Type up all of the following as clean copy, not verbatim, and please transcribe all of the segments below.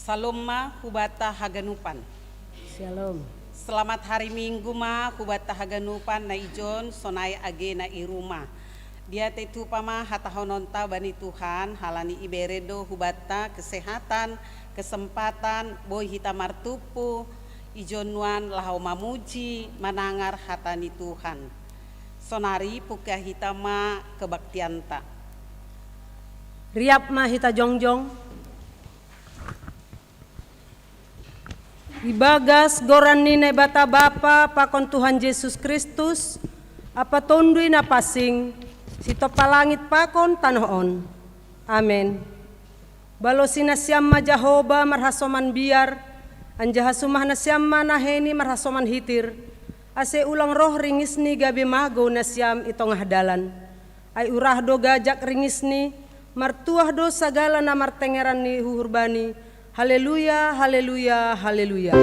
Salom ma hubata haganupan. Shalom. Selamat hari Minggu ma hubata haganupan na ijon sonai age na iruma. Dia tetu pama hatahononta bani Tuhan halani iberedo hubata kesehatan, kesempatan, boy hita martupu, ijonuan lahau mamuji, manangar hatani Tuhan. Sonari puka hitama kebaktianta. Riap ma hita jongjong. Ibagas goran nina bata bapa pakon Tuhan Yesus Kristus apa tondui na pasing sito palangit pakon tanoon. Amen. Balo sinasyam ma Jahoba marhasoman biar anja hasumah nasyam ma naheni marhasoman hitir ase ulang roh ringisni gabi mago nasyam itong hadalan ay urah do gajak ringisni martuah do sagala na martengeran ni huhurbani. Haleluya, haleluya, haleluya.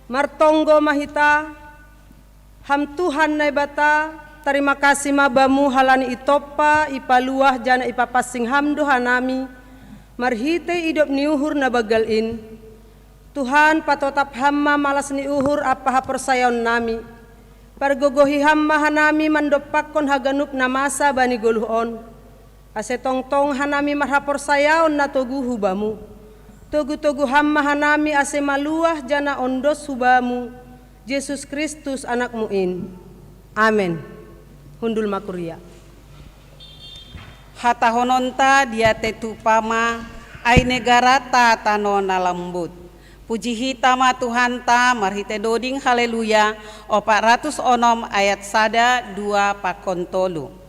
Martonggo mahita, ham Tuhan na bata, terima kasih mabamu halani itopa, ipaluah jana ipapasing hamdo hanami, marhite idop niuhur na bagalin. Tuhan patotap hamma malas niuhur apa hapersayon nami, pargogohi hamma hanami mandopakon haganup na masa bani goluhon, ase tongtong hanami marhapersayon na togu hubamu. Togu-togu hamma hanami ase maluah jana ondos hubamu Yesus Kristus anakmu in. Amen. Hundul makuria. Hatahononta dia tetu pama ai negara ta tanona lembut. Puji hitama Tuhan ta marhite doding haleluya 406 ayat sada 2 pakontolu.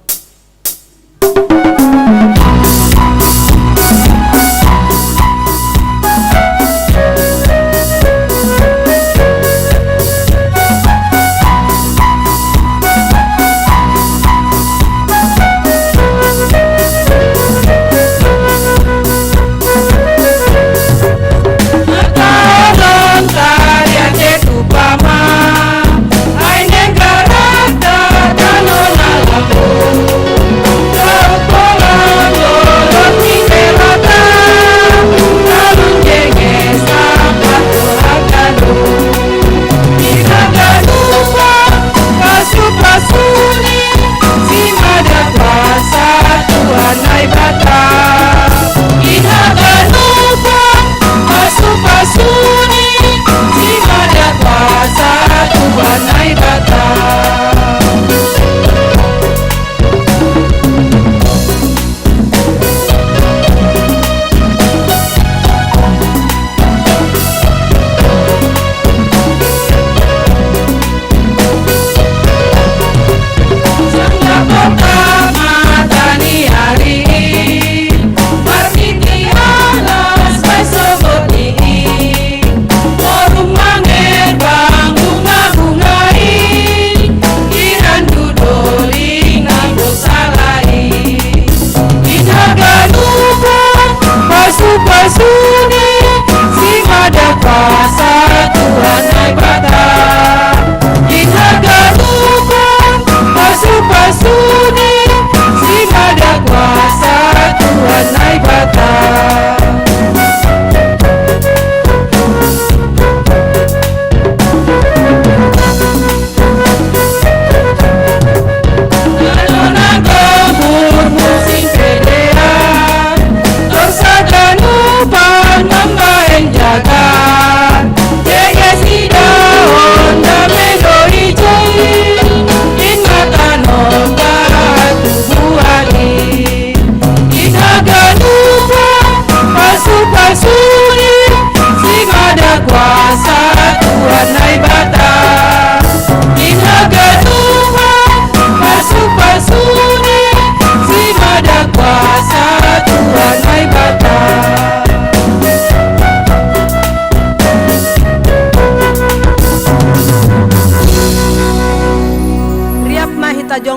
Kuasa Tuhan naibata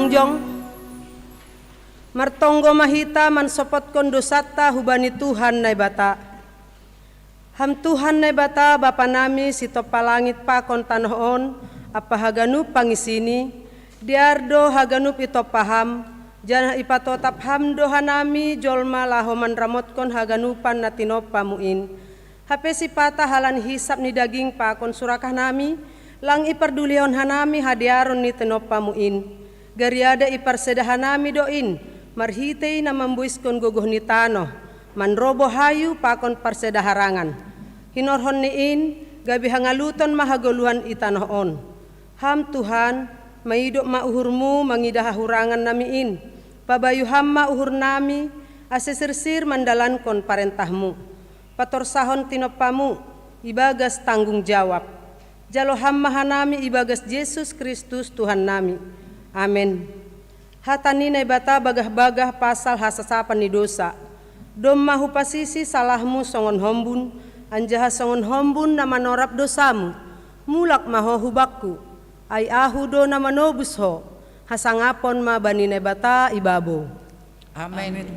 jongjong. Martonggo mahita mansopotkon dosata hubani Tuhan na bata. Ham Tuhan na bata Bapa nami sito palangit pa kon tanoon apa haganup pangisini diardo haganup ito paham janah ipatotap hamdo hanami jolma laho manramotkon haganupan na tinopamuin. Hape si pata halan hisap ni daging pa kon surakah nami lang ipardulion hanami hadiaron ni tinopamuin. Gariada iparsedahan nami doin marhitay na mambuiskon guguh ni tano manrobo hayu pakon parsedaharangan hinorhon niin gabi hangaluton mahaguluhan itanoon. Ham Tuhan maido mauhurmu mangidahahurangan namiin pabayu ham mauhur nami asesirsir mandalankon parentahmu patorsahon tinopamu ibagas tanggung jawab jalo ham mahanami ibagas Yesus Kristus Tuhan nami. Amin. Hatani na bata bagah-bagah pasal hasasapan ni dosa. Dom mahu pasisi salahmu songon hombun, anjaha songon hombun na manorap dosamu. Mulak maho hubakku, ay ahudo na manobus ho, hasangapon ma bani na bata ibabo. Amen.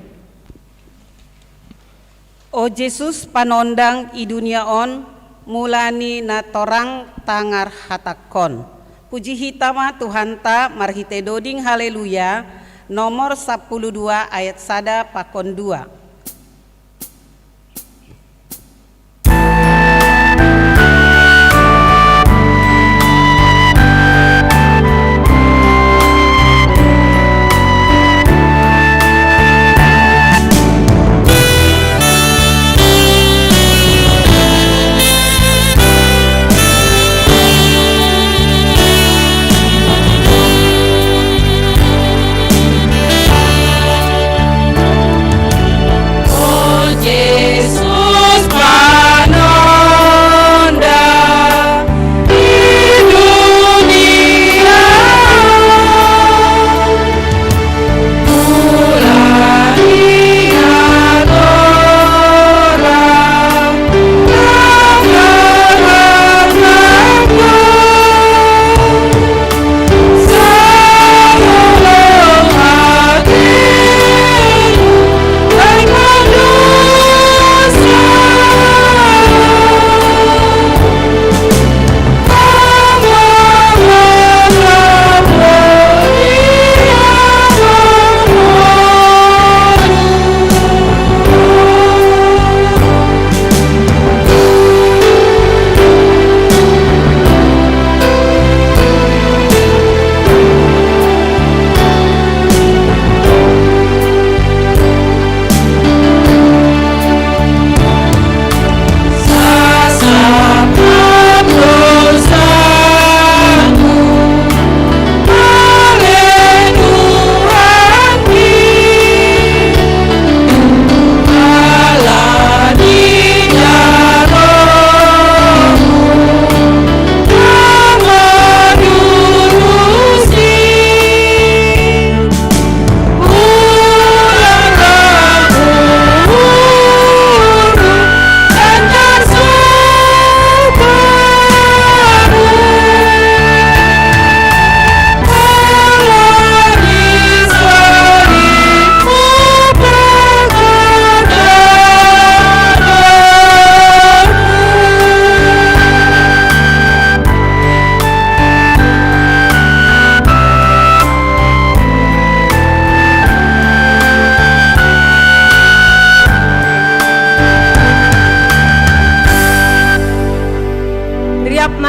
O Jesus panondang i duniaon, mulani na torang tangar hatakon. Puji hitama Tuhan ta marhite doding haleluya nomor 12 ayat 1 pakon 2.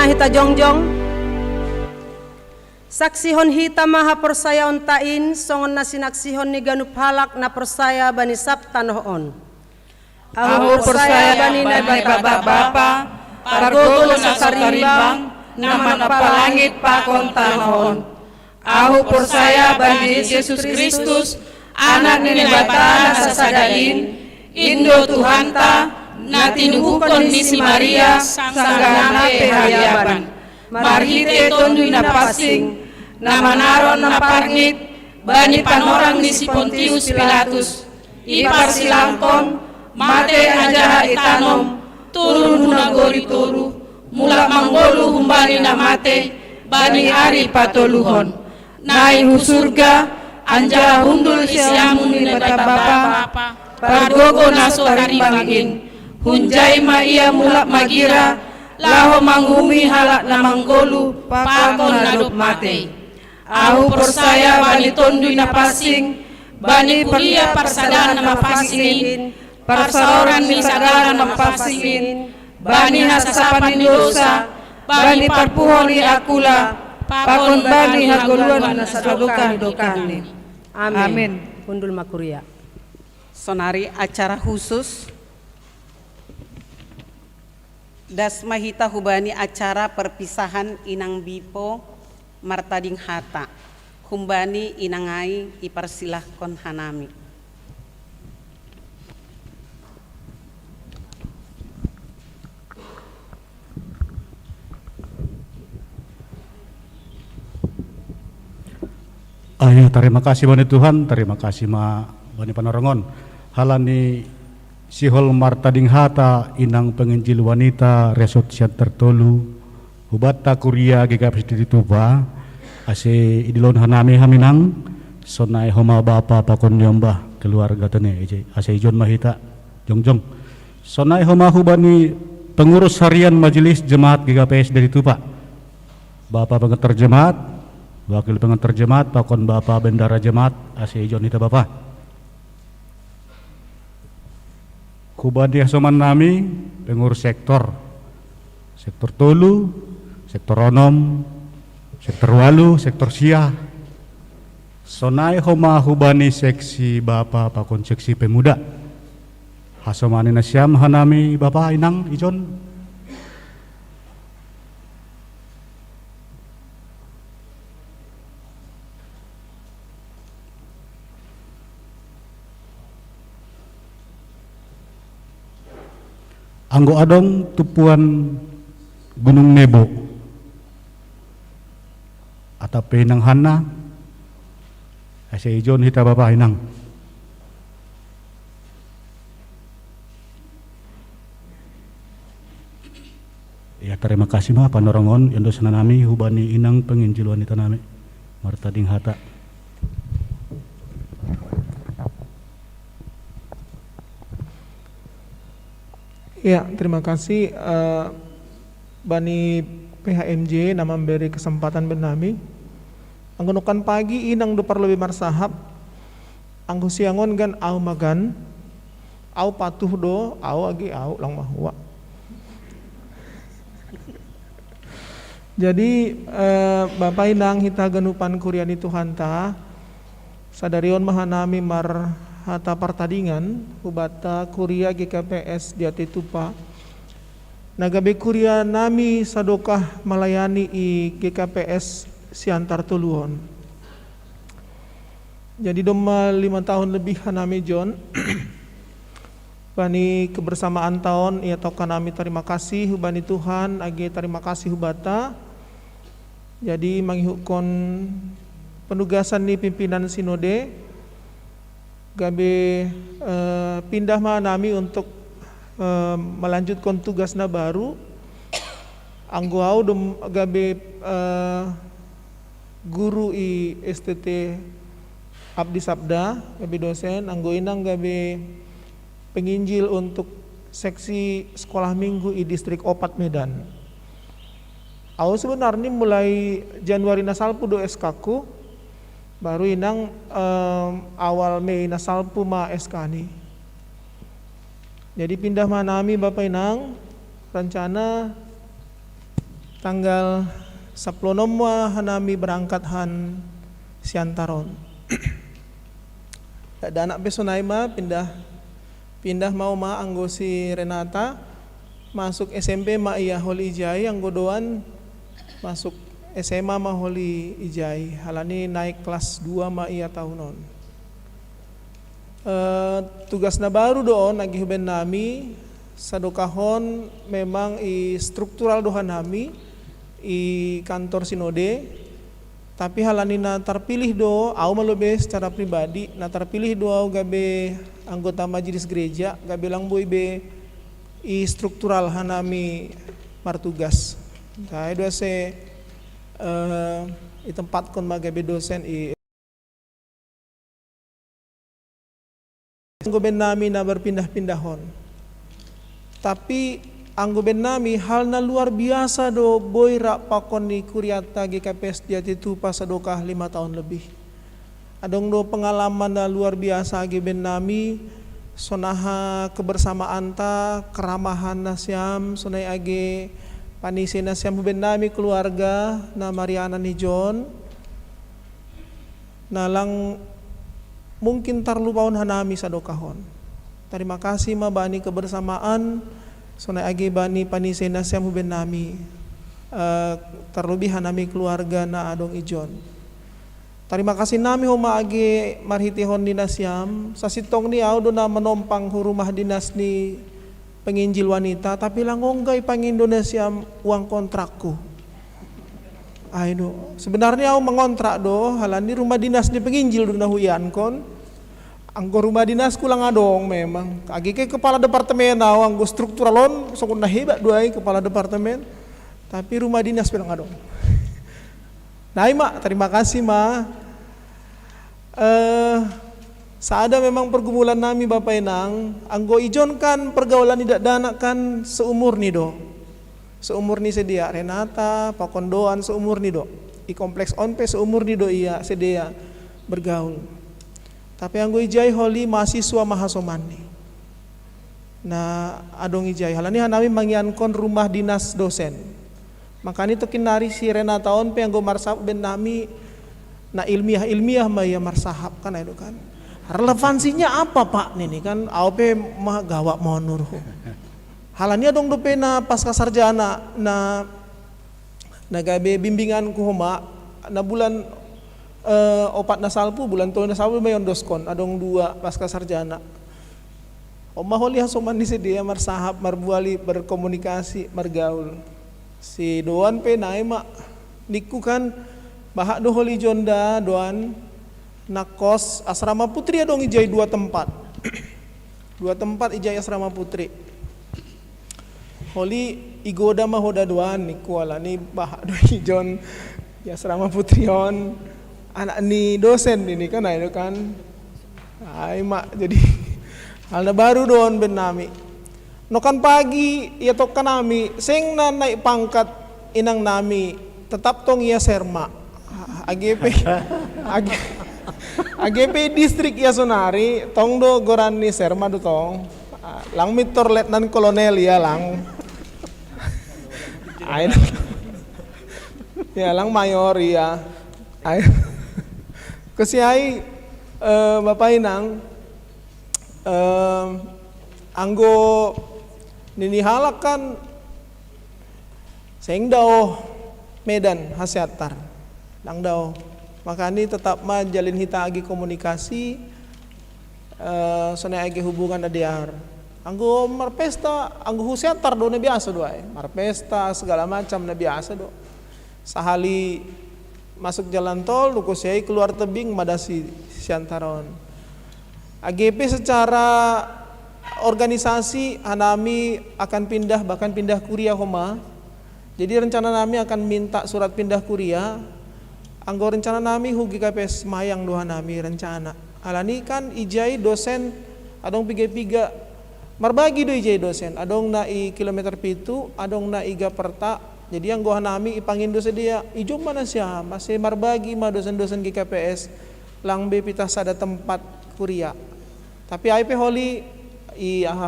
Hita jongjong saksihon hita maha persaya ontain songon na sinaksihon ni ganup halak na persaya bani sabta noon. Ahu persaya bani na bapa pargogo na sakarimbang na manapalangit pa konta noon. Ahu persaya bani Yesus Kristus anak ni bata na sasadain Indo Tuhan ta na tinuhukon ni si Maria sanggana pehayaban marhite tondu na pasing na manaron na parngit bani panorang ni si Pontius Pilatus iparsilangkon mate ajaha itanom turun hunagori turu mula manggolu humbani na mate bani ari patoluhon naik hu surga, anja hundul siamun ni bata bapa, pargogo naso tarimbangin, hunjai ma ia mulak magira, laho manghumi halak na manggolu, pakon nadup mate. Ahu persaya bani tondu na pasing, bani kuliah parsadana mapasingin, parsaoran mi sagala mapasingin, bani hasasapan dosa, bani parpuhoni akula, pakon bani hagoluan na sadokan dokane. Amin. Pundul makuria. Sonari acara khusus das mahita hubani acara perpisahan inang bipo martading hata humbani inangai iparsilahkon hanami. Ya, terima kasih bani Tuhan, terima kasih ma bani Panarongon. Halani sihol martading hata inang penginjil wanita resort siantar tolu hubata kuria GKP di Tuba ase idilon hanami haminang sonai homa bapa pakon nyomba keluarga tene ase ijon mahita jongjong sonai homa hubani pengurus harian majelis jemaat GKPS dari Tuba Bapak pengantar jemaat, wakil pengantar jemaat, pakon Bapak bendara jemaat ase ijon ita Bapak kubadi asoman nami pengurus sektor tolu, sektor onom, sektor walu, sektor sia sonai homa hubani seksi Bapa pakon seksi pemuda hasomani nasyam hanami Bapa inang ijon anggo adong tupuan Gunung Nebo atape nang hana ase ijon hita Bapa inang ya terima kasih ma Panorongon yando sananami hubani inang penginjil wanita nami martading hata. Ya, terima kasih Bani PHMJ nama memberi kesempatan benami. Anggunukan pagi inang dupar lebih marsahap. Anggu siangon gan au magan. Au patuh do, au agi au lang mahua. Jadi Bapak inang hita genupan kuriani Tuhan ta sadarion mahanami mar hata partadingan hubata kuria GKPS diati tupa nagabe kuria nami sadokah melayani i GKPS siantar tuluon. Jadi doma 5 tahun lebih hanami John bani kebersamaan tahun ia toka nami terima kasih hubani Tuhan age terima kasih hubata. Jadi manghukon penugasan ni pimpinan sinode gabe pindah ma nami untuk melanjutkan tugasna baru anggo au gabe guru i STT Abdi Sabda gabe dosen anggo inang gabe penginjil untuk seksi sekolah minggu i distrik Opat Medan. Au sebenarnya mulai Januari nasalpu do SK-ku baru inang awal Mei nasalpu ma SK ni. Jadi pindah manami Bapak inang rencana tanggal 10 hanami berangkat han siantaron. Ada anak besonai ma pindah mau ma anggo si Renata masuk SMP ma iya Holi Ijai anggo doan masuk SMA ma Holi Ijai halani naik kelas 2 ma iya tahunon. Tugasna baru doon nagi huben nami sadokahon memang i struktural dohan nami i kantor sinode tapi halani na terpilih do au malobe secara pribadi na terpilih do au gabe anggota majelis gereja gabe lang boy be i struktural hanami martugas. Kaya dua se itempatkan sebagai dosen anggo ben nami na berpindah-pindahon. Tapi anggo ben nami hal na luar biasa do boy rak pakon ni kuriata GKPS dia itu pas adokah 5 tahun lebih. Adong do pengalaman na luar biasa agi ben nami sonaha kebersamaan ta keramahan nasyam sonai age panisi nasyam ben nami keluarga na Mariana ni John nalang mungkin tarlupaon hanami sadokahon. Terima kasih ma bani kebersamaan sonai agi bani panisi nasyam ben nami terlebih hanami keluarga na adong ijon. Terima kasih nami homa agi marhitihon dinasyam sasitong ni audo na menompang rumah dinas ni penginjil wanita tapi langonggay pang Indonesia uang kontrakku. Ayo sebenarnya aku mengontrak do halan di rumah dinas ni penginjil do na huyan kon. Anggo rumah dinas kulang adong memang. Agi ke kepala departemen anggo strukturalon sokon na hebat doai kepala departemen. Tapi rumah dinas bilang adong. Nah, mak, terima kasih ma. Saada memang pergumulan nami Bapak Enang, anggo ijon kan pergaulan tidak dana kan seumur nih do. Seumur nih sedia Renata, pakondoan seumur nih do. Di kompleks onpe seumur nih do iya sedia bergaul. Tapi anggo ijai holi mahasiswa mahasomani. Nah, adong ijai halani hanami mangiankon rumah dinas dosen. Makanya itu kinari si Renata onpe anggo marsahap ben nami na ilmiah maya marsahap kan itu kan. Relevansinya apa Pak nih kan AOP mah gawak monur. Halania dong dope na pasca sarjana na gabe bimbingan ku homa na bulan opat na salpu bulan tol na salpu mayon doskon adong 2 pasca sarjana. Oma holi hasoman di sedia marsahap marbuali berkomunikasi margaul. Si doan pe nae mak niku kan bahak do holi jonda doan nakos asrama putri adong ijai 2 tempat. 2 tempat ijai asrama putri. Holi igoda mah hoda doan niku ala ni bahak do ijon di asrama putri on anak ni dosen ini kan ayo kan. Ai mak jadi hal baru doan ben nami. Nokan pagi ya tokan nami sing na naik pangkat inang nami tetap tong iya serma AGP AGP distrik ya sonari tong do goran ni serma do tong lang mitor letnan kolonel ya lang ay ya lang mayor ya ay kasi ay Bapak Inang anggo ninihalak kan seng daw Medan hasiatar lang daw makanya tetap majalin hita agi komunikasi sonai agi hubungan adiar anggo marpesta anggo hasiatar do na biasa do ay marpesta segala macam na biasa do sahali masuk jalan tol luko siay keluar tebing madasi siantaron AGP secara organisasi hanami akan pindah bahkan pindah kuliah homa. Jadi rencana nami akan minta surat pindah kuliah. Anggo rencana nami hugi KPS mayang doa nami rencana. Alani kan ijai dosen adong piga marbagi do ijai dosen. Adong na i kilometer pitu, adong na iga perta. Jadi anggo nami ipangindo sedia ijo mana siya masih marbagi ma dosen-dosen GKPS lang be pitah sada tempat kuliah. Tapi IP holi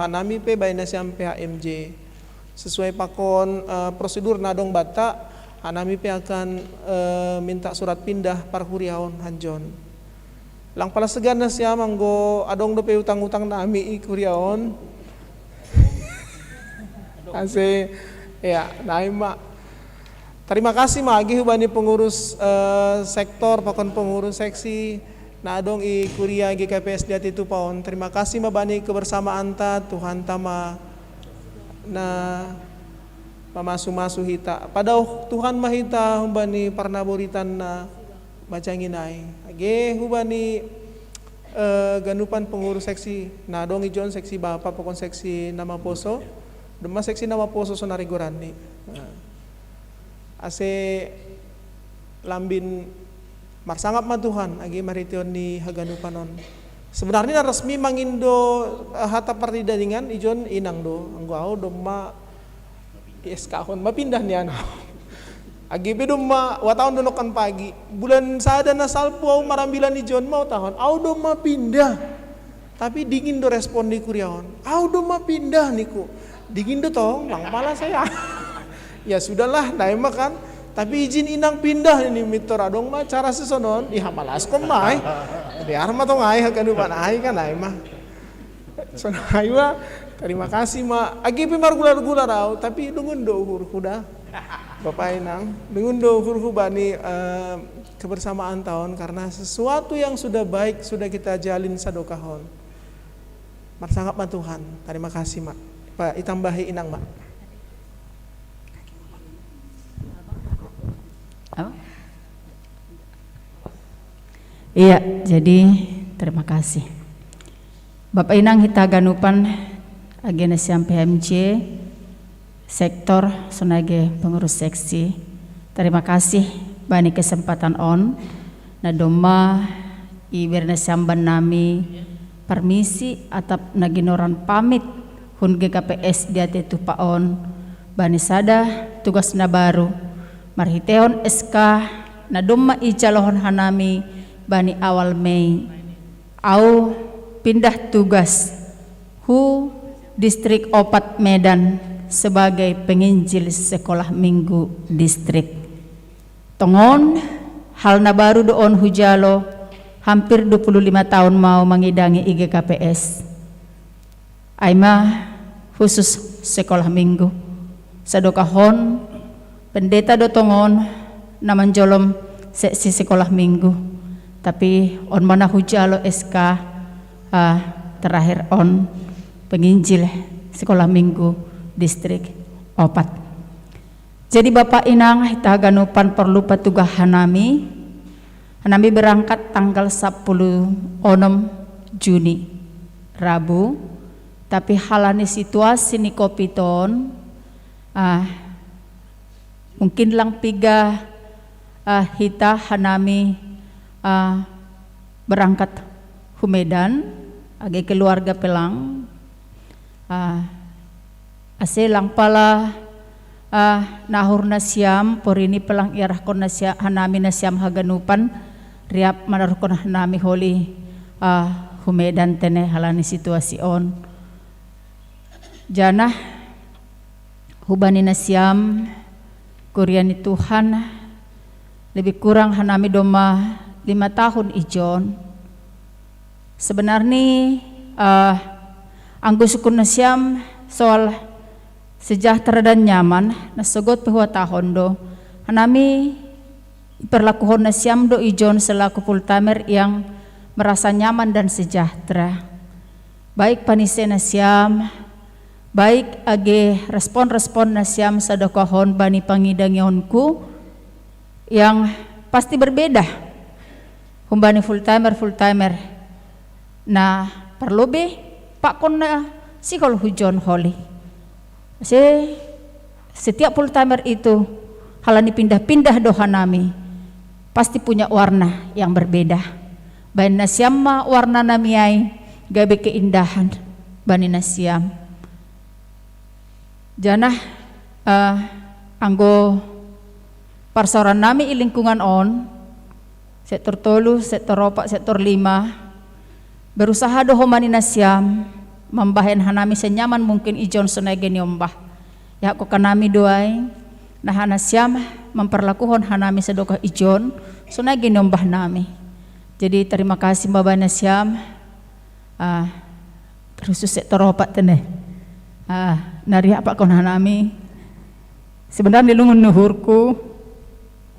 nami pe bayna siam PHMJ sesuai pakon prosedur nadong bata nami pe akan minta surat pindah parhuriaon hanjon lang pala segan na siam anggo adong do pe utang-utang nami kuriaon ase ya naima terima kasih magi hubani pengurus sektor pakon pengurus seksi na adong i kuria GKPS diat itu paon. Terima kasih mabani kebersamaan ta Tuhan tama na mamasu-masu hita. Padahal Tuhan mahita hubani parnaboritan na macanginay. Age hubani ganupan pengurus seksi na adong ijon seksi bapa pokon seksi nama poso. Dema seksi nama poso sonari gorani. Ase lambin marsanggap ma Tuhan agi marition ni haganupanon. Sebenarnya resmi mangindo hata partidadingan ijon inang do anggo au domma iskahon mapindah ni ano. Agi bedumma wataon donokan pagi bulan sada na salpu au marambilan ijon mau tahun au domma pindah. Tapi dingin do respon di kuriaon. Au domma pindah niku. Dingin do tong lang pala saya. Ya sudahlah daima kan. Tapi izin inang pindah ini mitor adong mah cara sesonon ihamalas komai. Di arma tong ai haganupan ai kan ai mah. Sono ai mah terima kasih mah. Agi pi margular-gular au tapi dungun do uhur kuda. Bapak inang dungun do uhur bani kebersamaan tahun karena sesuatu yang sudah baik sudah kita jalin sadokahon. Marsanggap mah Tuhan. Terima kasih mak. Pak itambahi inang mak. Iya, jadi terima kasih. Bapak Inang hitaganupan agenda siam PMJ sektor sebagai pengurus seksi. Terima kasih bani kesempatan on nadoma iberna siamban nami permisi atap naginoran pamit hun GKPS diate tupaon bani sada tugas na baru marhiteon SK nadoma icalohon hanami bani awal Mei au pindah tugas hu distrik Opat Medan sebagai penginjil sekolah minggu distrik tongon hal na baru doon hujalo hampir 25 tahun mau mengidangi IGKPS aima khusus sekolah minggu sadokahon pendeta do tongon naman jolom seksi sekolah minggu tapi on mana hujalo SK terakhir on penginjil sekolah minggu distrik Opat. Jadi Bapak Inang hitaganupan perlu patugah hanami berangkat tanggal 10 Juni Rabu tapi halani situasi ni kopiton mungkin lang piga hita hanami berangkat ke Medan agi keluarga pelang ase lang pala nahur na siam porini pelang iarah kon na siam hanami na siam haganupan riap manaruh kon hanami holi ke Medan tene halani situasi on janah hubani na siam kuriani Tuhan lebih kurang hanami doma 5 tahun ijon sebenarnya anggo sukun na siam soal sejahtera dan nyaman nasogot bahwa tahun do hanami perlakuhon na siam do ijon selaku full timer yang merasa nyaman dan sejahtera baik panise na siam baik age respon-respon na siam sadokahon bani pangidangionku yang pasti berbeda humbani full timer nah perlu be pak kon na sikol hujon holi setiap full timer itu halani pindah-pindah doha nami pasti punya warna yang berbeda bani nasiam ma warna namiai gabe keindahan bani nasiam janah anggo parsoran nami i lingkungan on sektor 3, sektor 4, sektor 5 berusaha doho manina siam membahen hanami senyaman mungkin ijon sonage niombah ya ko kanami doai nah hana siam memperlakuhon hanami sedokah ijon sonage niombah nami jadi terima kasih babana siam khusus sektor 4 tene nari apa kon hanami sebenarnya lungun nuhurku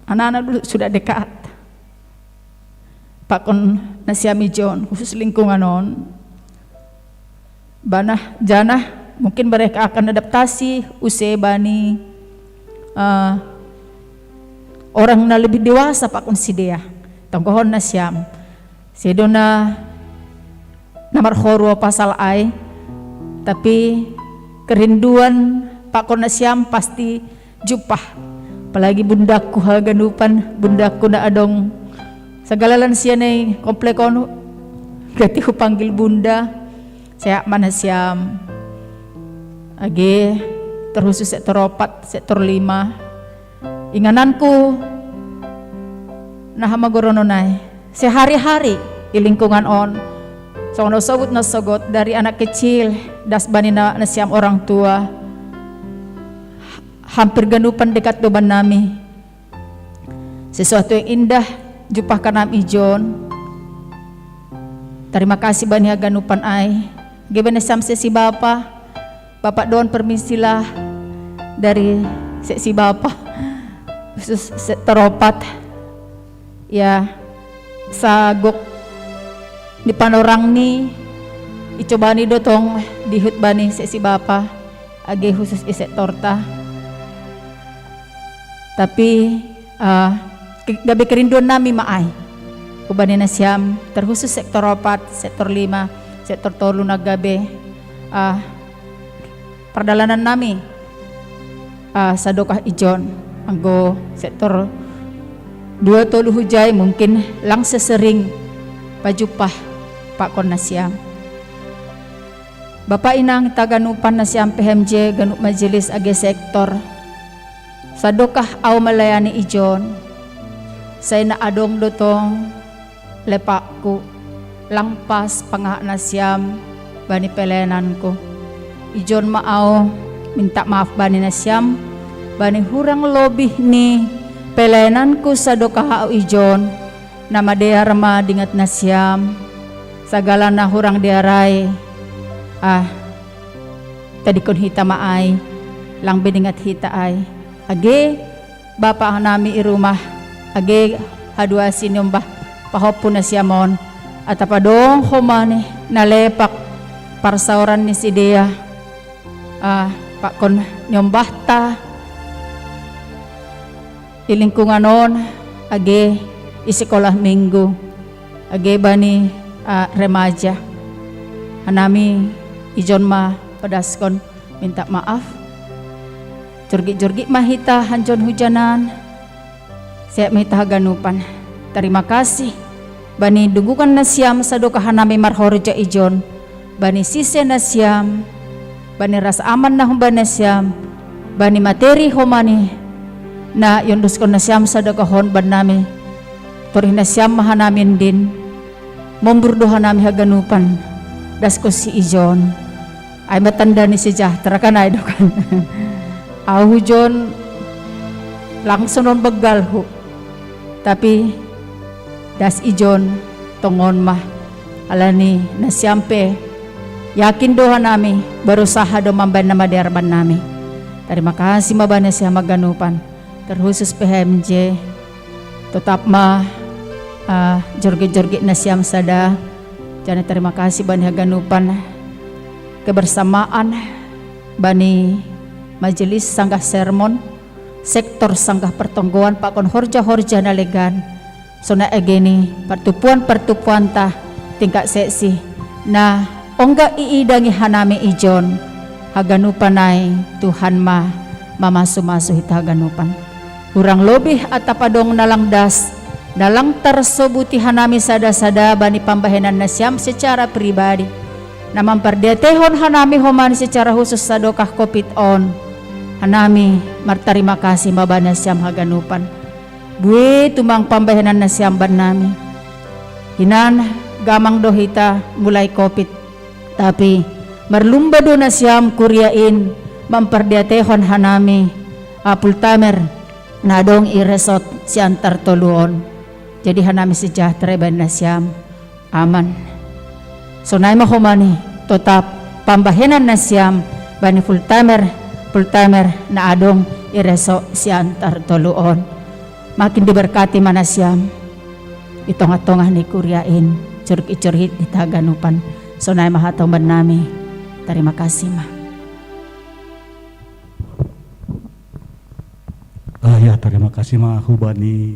anak-anak dulu sudah dekat pakon nasiami John khusus lingkungan on banah janah mungkin mereka akan adaptasi usai bani orang na lebih dewasa pakon si dia tanggohon nasiam sedona namar khorwa pasal ai tapi kerinduan pakon nasiam pasti jupah apalagi bundaku haganupan, bundaku na adong sagalalan siya na komplekon, gati ko panggil bunda, saya mana siyam, agi terkhusus sektor 4, sektor 5, ingananku na hamagorono sehari-hari di lingkungan on, so na sagot dari anak kecil, das bani na siyam orang tua, hampir ganupan dekat doban nami, sesuatu yang indah jupah kanam ijon. Terima kasih bani ganupan ay, gimana samse si Bapak doon permisilah dari si Bapak khusus sektor 4 ya sagok di panorang ni icoba ni dotong dihut bani si Bapak agi khusus i sektor ta, tapi gabi kerinduan nami maay kubani na siyam terkhusus sektor 4, sektor 5, sektor 3 na gabi perdalanan nami sa dokah ijon anggo sektor 2 tolu hujay mungkin lang sesering pajupah Pak kon na siyam. Bapak inang taganupan na siyam PMJ ganup majelis age sektor sa dokah aw malayani ijon say na adong dotong lepakku langpas pangah na siyam bani pelenan ko ijon maaw minta maaf bani na siyam bani hurang lobih ni pelenan ko sa dokah aw ijon na madearma dingat na siyam sagala na hurang diaray tadi kon hita maay lang biningat hita ay age Bapak nami irumah age hadua sinyumbah pahopon na siyamon at apadong humani nalepak parsauran ni si Dea pakon nyombah ta ilingkunganon age isikolah minggu age bani remaja hanami ijon ma padaskon minta maaf jurgi mahita hanjon hujanan saya mahita ganupan. Terima kasih bani dugukan na siyam sa dokahan nami marhorja ijon bani sise na siyam bani rasa aman na humban na siyam bani materi humani na yundus ko na siyam sa dokahon ban nami turih na siyam mahanamin din memburdohan nami haganupan das ko si ijon ay matanda ni si Jahtera kan ay dokan ahu jon langsung non begalhu tapi das ijon tongon mah alani na siyampe yakin doha nami berusaha do mamban nama derban nami. Terima kasih mabana siya maganupan terkhusus PMJ tetap mah jorgi na siyam sada jana terima kasih bani ganupan kebersamaan bani majelis sanggah sermon sektor sanggah pertonggoan Pak kon horja na legan sona egeni pertupuan tah tingkat seksi na ongga iidangi hanami ijon haganupanay Tuhan mamasu-masu hita haganupan urang lobih atapadong nalangdas dalang tersobuti hanami sada-sada bani pambahenan na siyam secara pribadi na mampardetehon hanami homan secara khusus sa dokah kopit on hanami martarima kasih mabana siyam haganupan bui tumang pambahenan na siyamban nami hinan gamang dohita mulai kopit tapi marlumba do na siyam kuryain mampardiatehon hanami apultamer na dong iresot si antar toluon jadi hanami sejahtera ban na siyam aman so naay mahumani tetap pambahenan na siyam bani fultamer na adong ireso si antar toluon makin diberkati manasyam itong-atongah ni kuryain curhit di taganupan so naay mahatomban nami terima kasih ma. Ya terima kasih ma hubani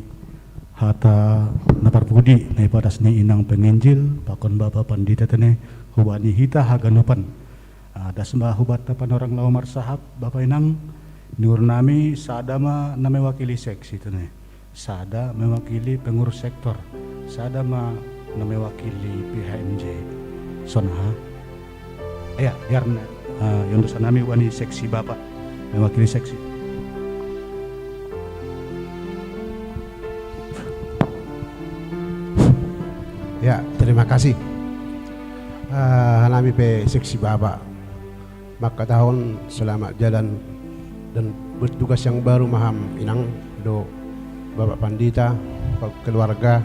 hata naparpudi na ipadas ni inang pengenjil pakon bapa pandita tene hubani hita haganupan das ma hubat panorang lawamar sahab bapa inang Nur nami sada ma na mewakili seksi itu nih. Sada mewakili pengurus sektor. Sada ma na mewakili PHMJ. Sonaha. Ya, biar yang dosa nami wani seksi Bapak mewakili seksi. Ya, terima kasih. Hanami pe seksi Bapak. Maka tahun selamat jalan dan bertugas yang baru maham inang do Bapak Pandita, keluarga.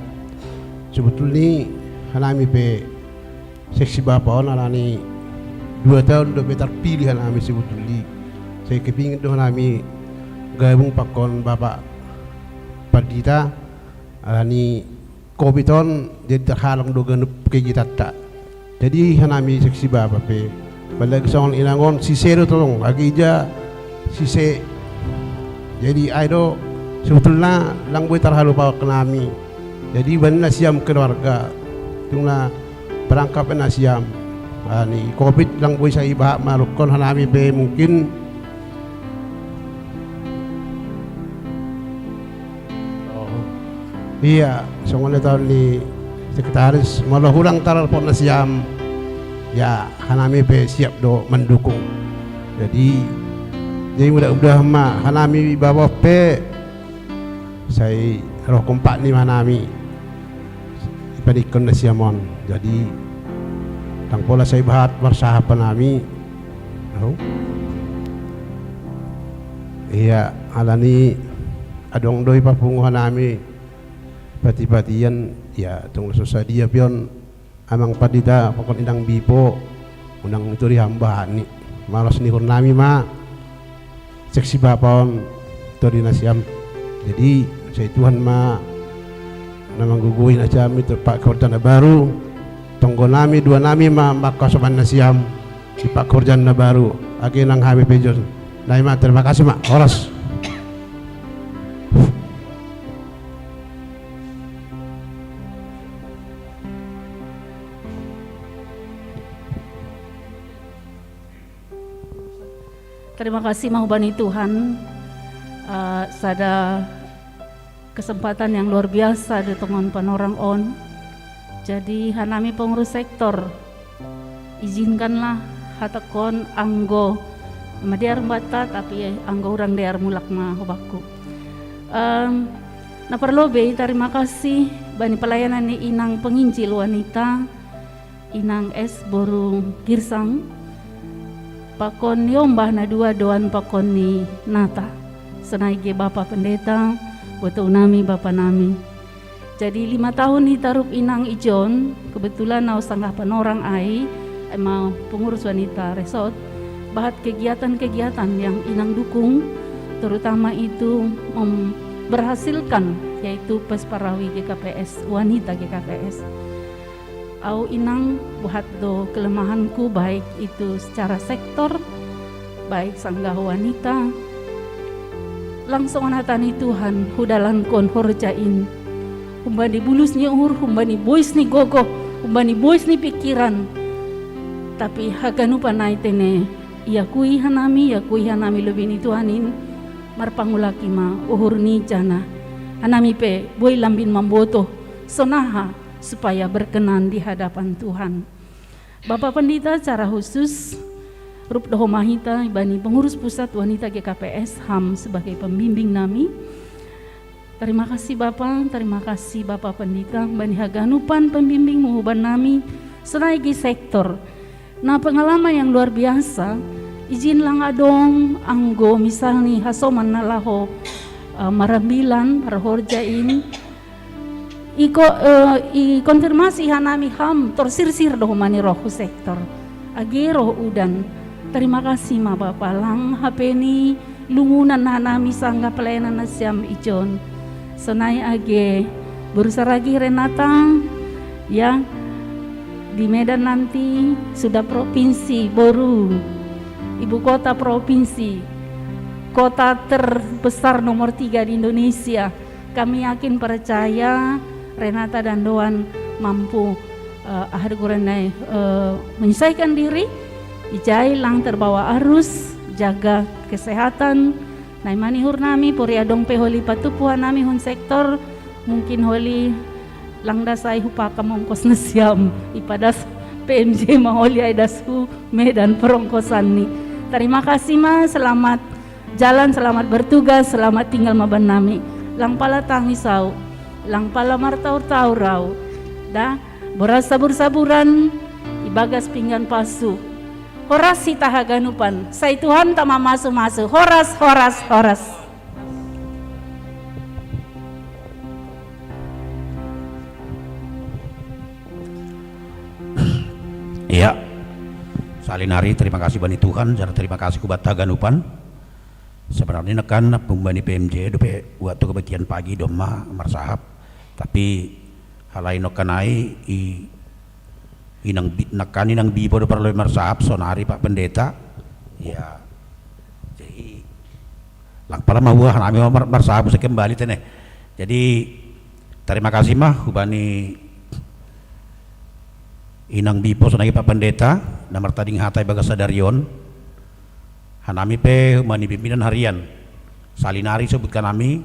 Sebetulnya hanami pe seksi Bapak on alani 2 tahun do terpilih hanami sebetulnya. Saya kepingin do hanami gabung pakon Bapak Pandita alani COVID on jadi terhalang do ganup kegiatan tak. Jadi hanami seksi Bapak pe balik soal inangon si sero tolong lagi aja si se. Jadi aido sebetulnya lang boy terhalu bawa ke nami. Jadi benar siam keluarga tungla perangkap na siam. Ni COVID lang boy sa iba marukon hanami pe mungkin iya, soalnya tahun ni sekretaris malah hulang taral pon na siam. Ya, hanami pe siap do mendukung. Jadi mudah-mudahan ma hanami bawa pe saya roh kompak ni hanami ipadikon na siamon. Jadi tang pola saya bahat bersahabat nami. Oh. Iya, alani adong doi papunguhan nami pati-patian ya tung susah dia pion amang Pandita pokok indang bipo unang itu dihamba ni malas nihun nami ma seksi bapon itu dinasiam. Jadi saya Tuhan ma namang guguin aja itu Pak Korjana baru tonggo nami 2 nami ma maka sopan nasiam di Pak Korjana baru agi nang hami pejon. Nah ma terima kasih mak horas. Terima kasih mahubani Tuhan, sada kesempatan yang luar biasa di tongon panorang on. Jadi hanami pengurus sektor, izinkanlah hatakon anggo madiar bata tapi anggo orang diar mulak mah hobaku. Na perlobe terima kasih bani pelayanan ni inang penginjil wanita, inang es boru girsang. Pakon yombah na 2 doan pakon ni nata senaige Bapak Pendeta boto nami Bapak nami. Jadi 5 tahun hitarup inang ijon kebetulan nau sanggah panorang ai emang pengurus wanita resort bahat kegiatan-kegiatan yang inang dukung terutama itu berhasilkan yaitu Pesparawi GKPS wanita GKPS. Au inang buat do kelemahanku baik itu secara sektor baik sanggah wanita langsung anatani Tuhan hudalan kon horjain humbani bulus ni uhur humbani boys ni gogo humbani boys ni pikiran tapi haganu panai tene yakui hanami lebih ni Tuhanin marpangulaki ma uhur ni jana hanami pe boy lambin mamboto sonaha supaya berkenan di hadapan Tuhan. Bapak Pendeta secara khusus Rup Dohomahita Bani pengurus pusat wanita GKPS HAM sebagai pembimbing nami. Terima kasih Bapak, terima kasih Bapak Pendeta Bani Haganupan pembimbing muhuban nami senaigi sektor. Nah pengalaman yang luar biasa izin lang adong anggo misalnya hasoman nalaho marambilan parhorjain konfirmasi hanami ham torsirsir doh mani rohu sektor agero udan. Terima kasih ma Bapak lang hapeni lungunan hanami sangga pelayanan nasiam ijon senai age bersaragi Renata ya di Medan nanti sudah provinsi baru ibu kota provinsi kota terbesar nomor 3 di Indonesia. Kami yakin percaya Renata dan Doan mampu menyesuaikan diri, ijai lang terbawa arus, jaga kesehatan, Nay manihur nami puri adong pe holi patupuhan nami hun sektor mungkin holi langdasay hupaka mongkos na siyam ipadas PMJ maholi ay dasu Medan perongkosan ni. Terima kasih ma, selamat jalan, selamat bertugas, selamat tinggal maban nami. Lang pala tangisau, lang pala martaur-taurau, dah boras sabur-saburan, ibagas pinggan pasu. Horas si tahaganupan, say Tuhan tama masu-masu, horas, horas, horas. Iya, salinari terima kasih bani Tuhan, jar terima kasih kubat taganupan. Sebenarnya nekan pembani PMJ dope waktu kebagian pagi doma marsahap, tapi halai nokanai inang nekan inang bibo do perlu marsahap sonari Pak Pendeta, ya jadi lang pala mawah nami marsahap bisa kembali teneh. Jadi terima kasih mah kubani inang bipo sonagi Pak Pendeta namar tading hatai bagas sadarion. Hanami pe mani pimpinan harian salinari sebutkan kami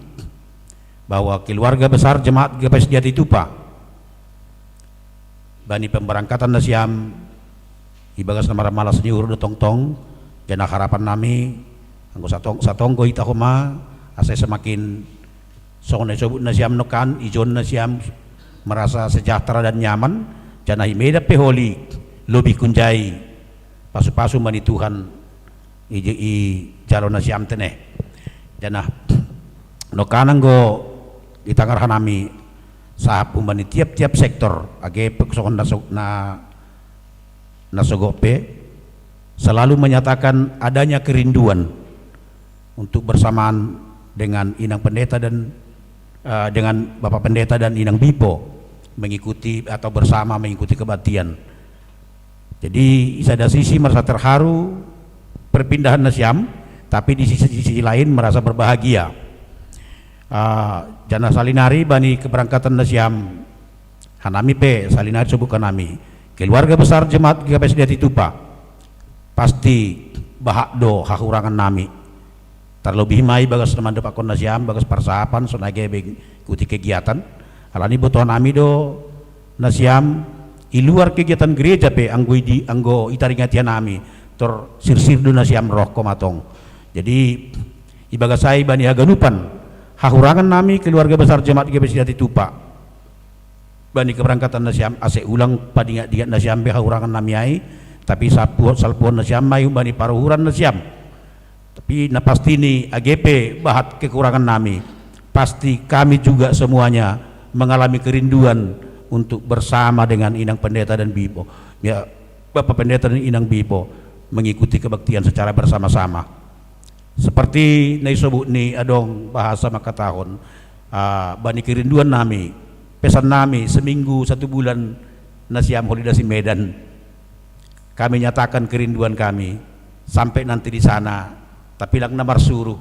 bahwa keluarga besar jemaat GPS Jati Tupa bani pemberangkatan nasiam ibagas namara malas nyuruh do tong jana harapan nami anggo satonggo itahoma ase semakin sone sebut nasiam nokan ijon nasiam merasa sejahtera dan nyaman jana himeda pe holi lebih kunjai pasu-pasu mani Tuhan i jalo nasiam teneh jana nokanang go itangar hanami sahab umbani tiap-tiap sektor age peksokon nasogope selalu menyatakan adanya kerinduan untuk bersamaan dengan Inang Pendeta dan dengan Bapak Pendeta dan Inang Bipo mengikuti atau bersama mengikuti kebaktian. Jadi ada sisi merasa terharu perpindahan nasiam, tapi di sisi lain merasa berbahagia. Jana salinari bani keberangkatan nasiam hanami pe salinari sebutkan nami keluarga besar jemaat GPS Jati Tupa pasti bahak do hahurangan nami terlebih mai bagas teman do pakon nasiam bagas persahapan sonage ikuti kegiatan alani butuh nami do nasiam i luar kegiatan gereja pe anggo itaringatian nami tor sirsir do nasiam roh komatong. Jadi ibagas sai bani haganupan hahurangan nami keluarga besar jemaat GPS Jati Tupa bani keberangkatan nasiam ase ulang padingat diat nasiam be hahurangan nami ai tapi salpuan nasiam mai bani paruhuran nasiam tapi na pasti ni AGP bahat kekurangan nami pasti kami juga semuanya mengalami kerinduan untuk bersama dengan Inang Pendeta dan Bipo ya Bapak Pendeta dan Inang Bipo mengikuti kebaktian secara bersama-sama. Seperti naisobut ni adong bahasa makatahon bani kerinduan nami pesan nami seminggu 1 bulan nasiam holidasi Medan kami nyatakan kerinduan kami sampai nanti di sana tapi lang namar suruh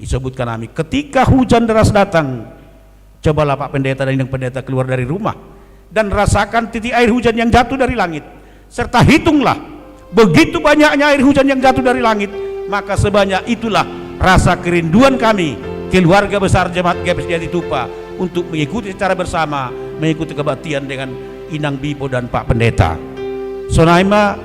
disebutkan kami ketika hujan deras datang cobalah Pak Pendeta dan Inang Pendeta keluar dari rumah dan rasakan titik air hujan yang jatuh dari langit serta hitunglah begitu banyaknya air hujan yang jatuh dari langit maka sebanyak itulah rasa kerinduan kami keluarga besar jemaat GPS Jati Tupa untuk mengikuti secara bersama mengikuti kebaktian dengan Inang Bipo dan Pak Pendeta. Sonaima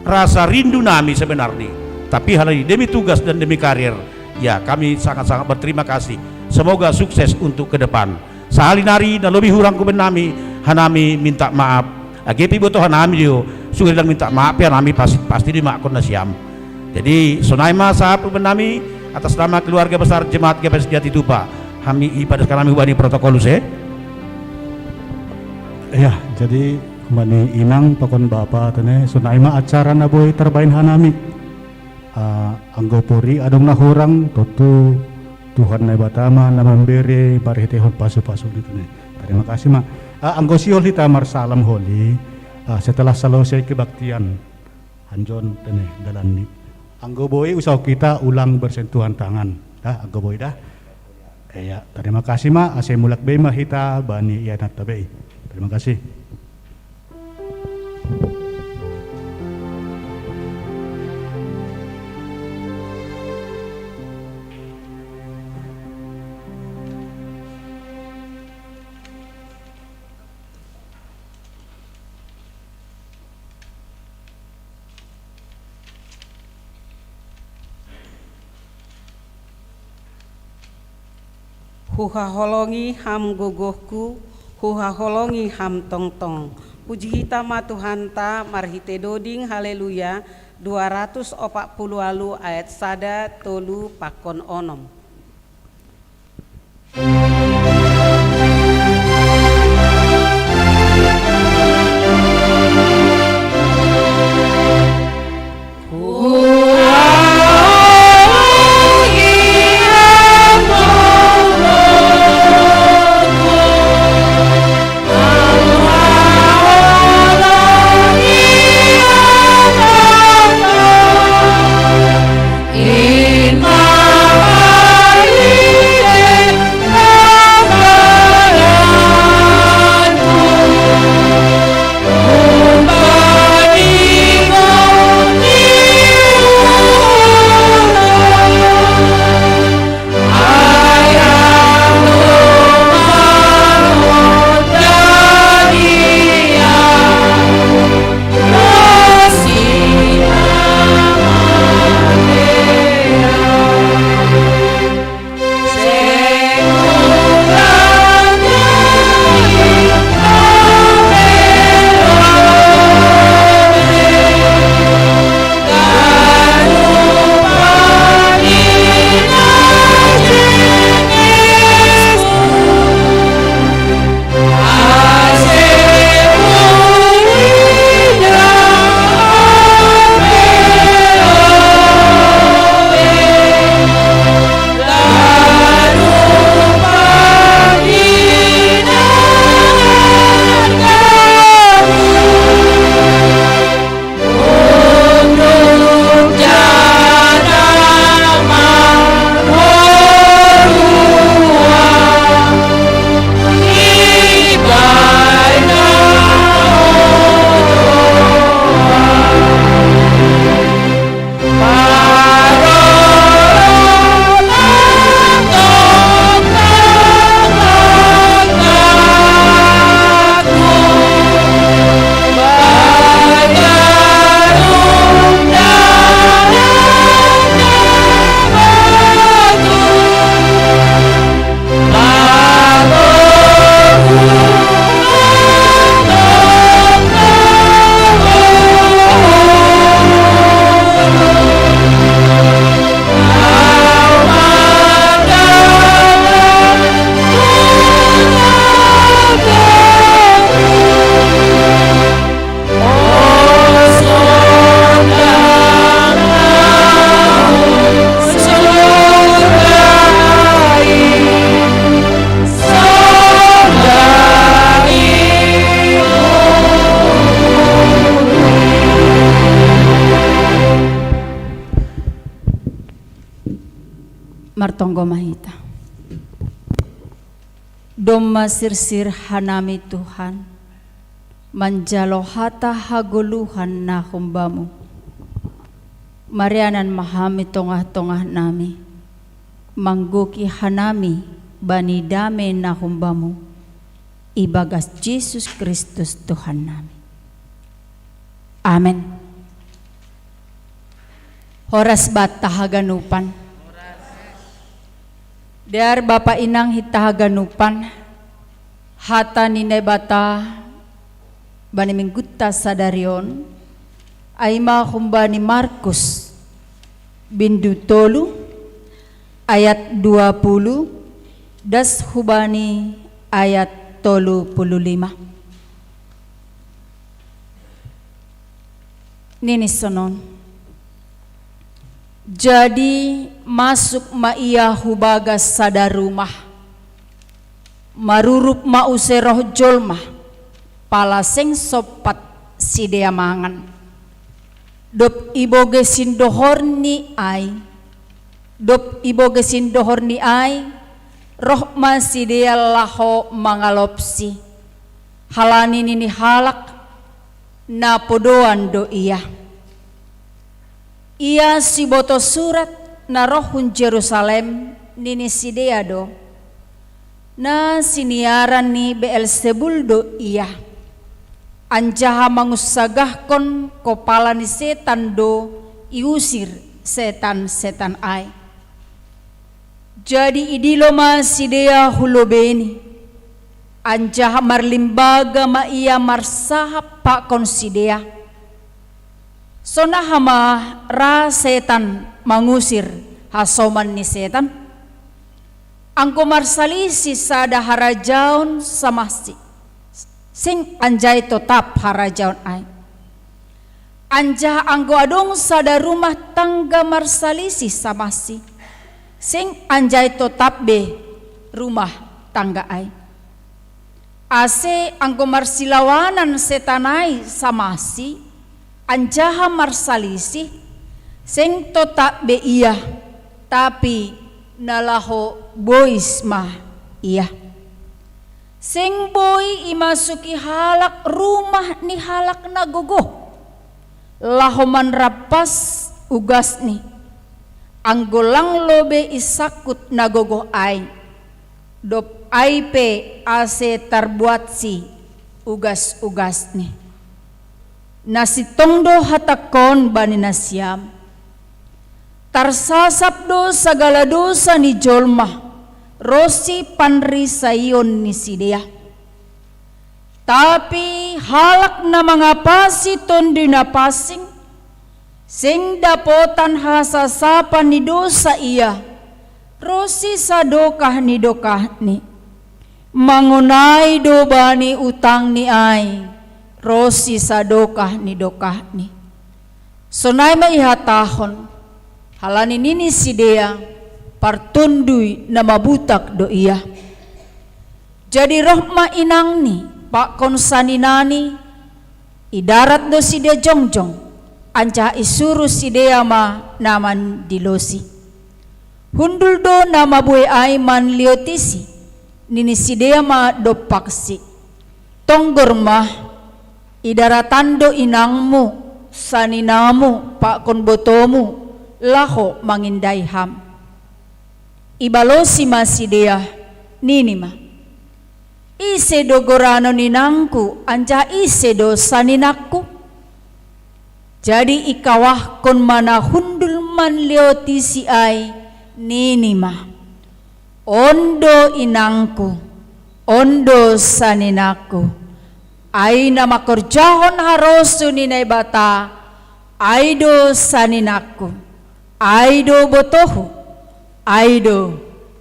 rasa rindu nami sebenarnya tapi hal ini demi tugas dan demi karir ya kami sangat-sangat berterima kasih semoga sukses untuk ke depan. Sahalinari dan lebih hurang kuben nami hanami minta maaf AGP butuh hanami yo sudah minta maaf ya nami pasti dimakon nasiam. Jadi sonaima sahab nami atas nama keluarga besar jemaat GPS Jati Tupa kami pada sekarang kami protokol ya jadi kembali Inang pakon Bapak tene sonaima acara naboy terbain hanami anggopori adong nahurang tutu Tuhan na batama na memberi baritehon pasu-pasu gitu nih. Terima kasih mak anggo siol hita marsalam holi setelah selesai kebaktian hanjon tene dalani anggo boy usah kita ulang bersentuhan tangan dah anggo boy dah ya terima kasih mak ase mulak be mah hita bani ya tabe terima kasih. Huhaholongi ham gogohku, huhaholongi ham tongtong. Puji hita ma Tuhan ta marhite doding haleluya 240 ayat sada tolu pakon onom. Martonggo mahita. Doma sirsir hanami Tuhan, manjalo hata haguluhan na humbamu. Marianan mahami tongah-tongah nami, mangguki hanami bani dame na humbamu. Ibagas Yesus Kristus Tuhan nami. Amen. Horas bata haganupan. Dar Bapa Inang hitahaganupan hata ninay bata bani minggutta sadarion ay makumba ni Markus bindu tolu ayat 20 das hubani ayat 35. Nini sonon. Jadi masuk maia hubagas sada rumah, marurup mause roh jolma, palaseng sopat sidea mangan. Dop iboge sindohor ni ay, roh ma sidea laho mangalopsi, halani nini halak na podoan do iya. Ia si boto surat na rohun Jerusalem nini sidea do na siniaran ni Beelzebul do iya anjaha mangusagahkon kopala ni setan do iusir setan-setan ay Jadi idilo masidea hulobeni anjah marlimbaga ma iya marsahap pa konsidea sonahama ra setan mangusir hasoman ni setan angko marsalisi sada harajaon samasi sing anjay tetap harajaon ay anjah anggo adong sada rumah tangga marsalisi samasi sing anjay tetap be rumah tangga ay ase anggo marsilawanan setanai samasi anjaha marsalisi sing tetap be iya tapi nalaho bois mah iya sing boy imasuki halak rumah ni halak nagogo lahoman rapas ugas ni anggolang lobe isakut nagogo ay dop ay pe ase terbuat si ugas-ugas ni nasi tongdo hatakon bani nasyam tarsasap do sagala dosa ni jolma rosi panri sayon ni sidea tapi halak na mga pasiton di napasing sing dapotan hasasapan ni dosa iya rosi sadokah ni dokah ni mangunay do bani utang ni ay rosi sadokah ni dokah ni sonay maihatahon halani nini sidea partunduy na mabutak do iya jadi rohma inang ni pak konsaninani idarat do sidea jongjong anca isuru sidea ma naman dilosi hundul do nama buhay ay man liotisi nini sidea ma do paksi tonggor ma idaratan do inangmu saninamu pak konbotomu laho manginday ham ibalosi ma sidea nini ma ise do gorano ninangku anja ise do saninakku jadi ikawah kon mana hundul man liotisi ay nini ma ondo inangku ondo saninaku ay na makorjahon harosu ninay bata ay do saninaku ay do botohu ay do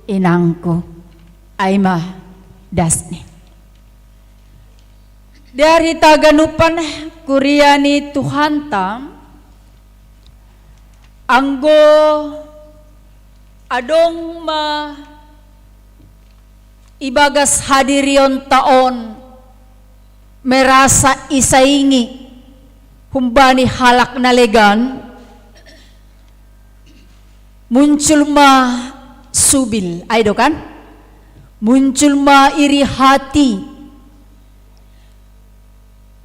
inangku ay ma dasni dari taganupan kuriani Tuhanta anggo adong ma ibagas hadirion taon merasa isaingi humbani halak na legan muncul ma subil ay do kan muncul ma iri hati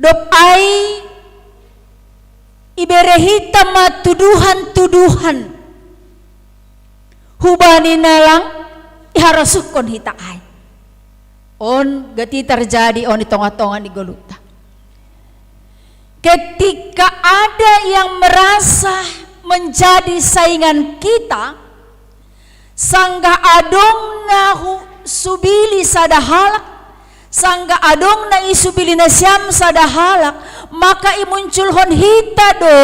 dop ay iberehita ma tuduhan-tuduhan hubani nalang iharasukon hita ay on gati terjadi on di tonga-tonga di goluta ketika ada yang merasa menjadi saingan kita sangga adong nahu subili sadahalak sangga adong na isubili na siyam sadahalak maka imunculhon hita do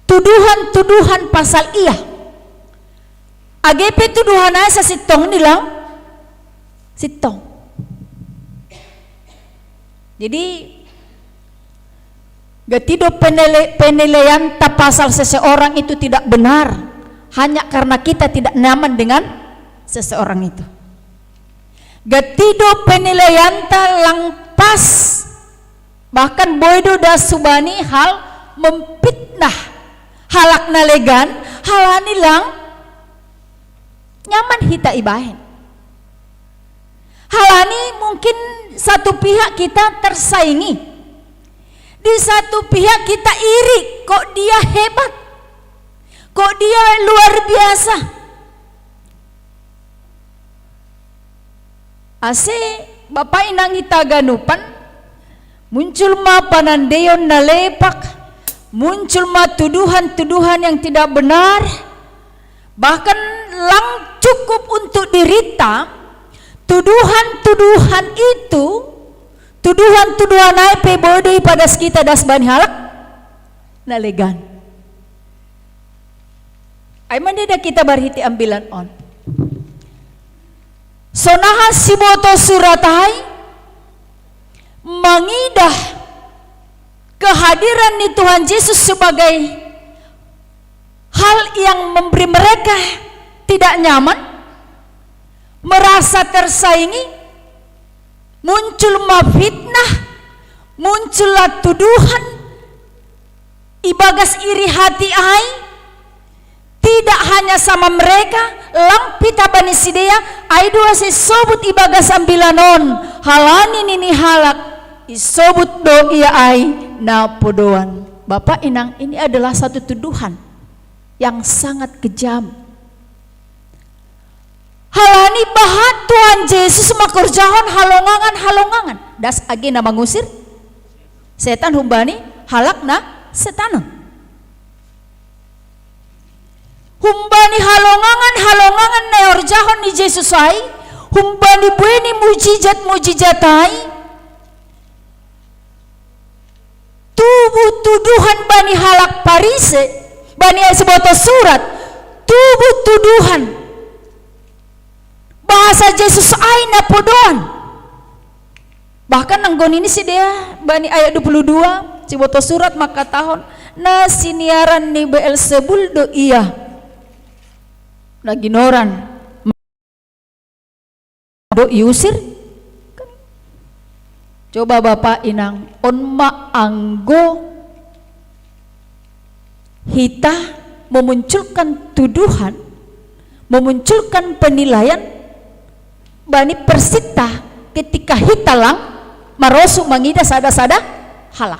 tuduhan-tuduhan pasal iya agepe tuduhan ay sa sitong nilang sitong jadi gatido penilaian pasal seseorang itu tidak benar hanya karena kita tidak nyaman dengan seseorang itu gatido penilaian lang pas bahkan boydo da subani hal mempitnah halak nalegan halani lang nyaman hita ibahin halani mungkin satu pihak kita tersaingi di satu pihak kita iri kok dia hebat kok dia luar biasa ase bapak inang itaganupan muncul ma panandeyon na lepak muncul ma tuduhan-tuduhan yang tidak benar bahkan lang cukup untuk dirita, tuduhan-tuduhan itu, tuduhan-tuduhan ay pebodoy pada kita das bani halak nalegan. Ay mandeda kita barhiti ambilan on. Sonaha si boto suratay mengidah kehadiran ni Tuhan Yesus sebagai hal yang memberi mereka tidak nyaman, merasa tersaingi, muncul fitnah, muncullah tuduhan, ibagas iri hati ai, tidak hanya sama mereka, lang pita bani sidea, ai dua sebut ibagas ambilanon, halani nini halak, isobut do ia ai na podoan. Bapak inang, ini adalah satu tuduhan yang sangat kejam. Halani bahat Tuhan Yesus makurjahon halongangan das agena mengusir setan humbani halakna setanon. Humbani halongangan neorjahon ni Yesus ai, humbani bueni mujizat ai, tubuh tuduhan bani halak parise, bani seboto surat, tubuh tuduhan bahasa Yesus ai na podoan. Bahkan nanggon ini si dia bani ayat 22 seboto surat maka tahun na siniaran ni Beelzebul do iya na ginoran do iusir. Coba Bapak inang on maanggo hita memunculkan tuduhan, memunculkan penilaian bani persita ketika hita lang marosuk mangida sada-sada halak.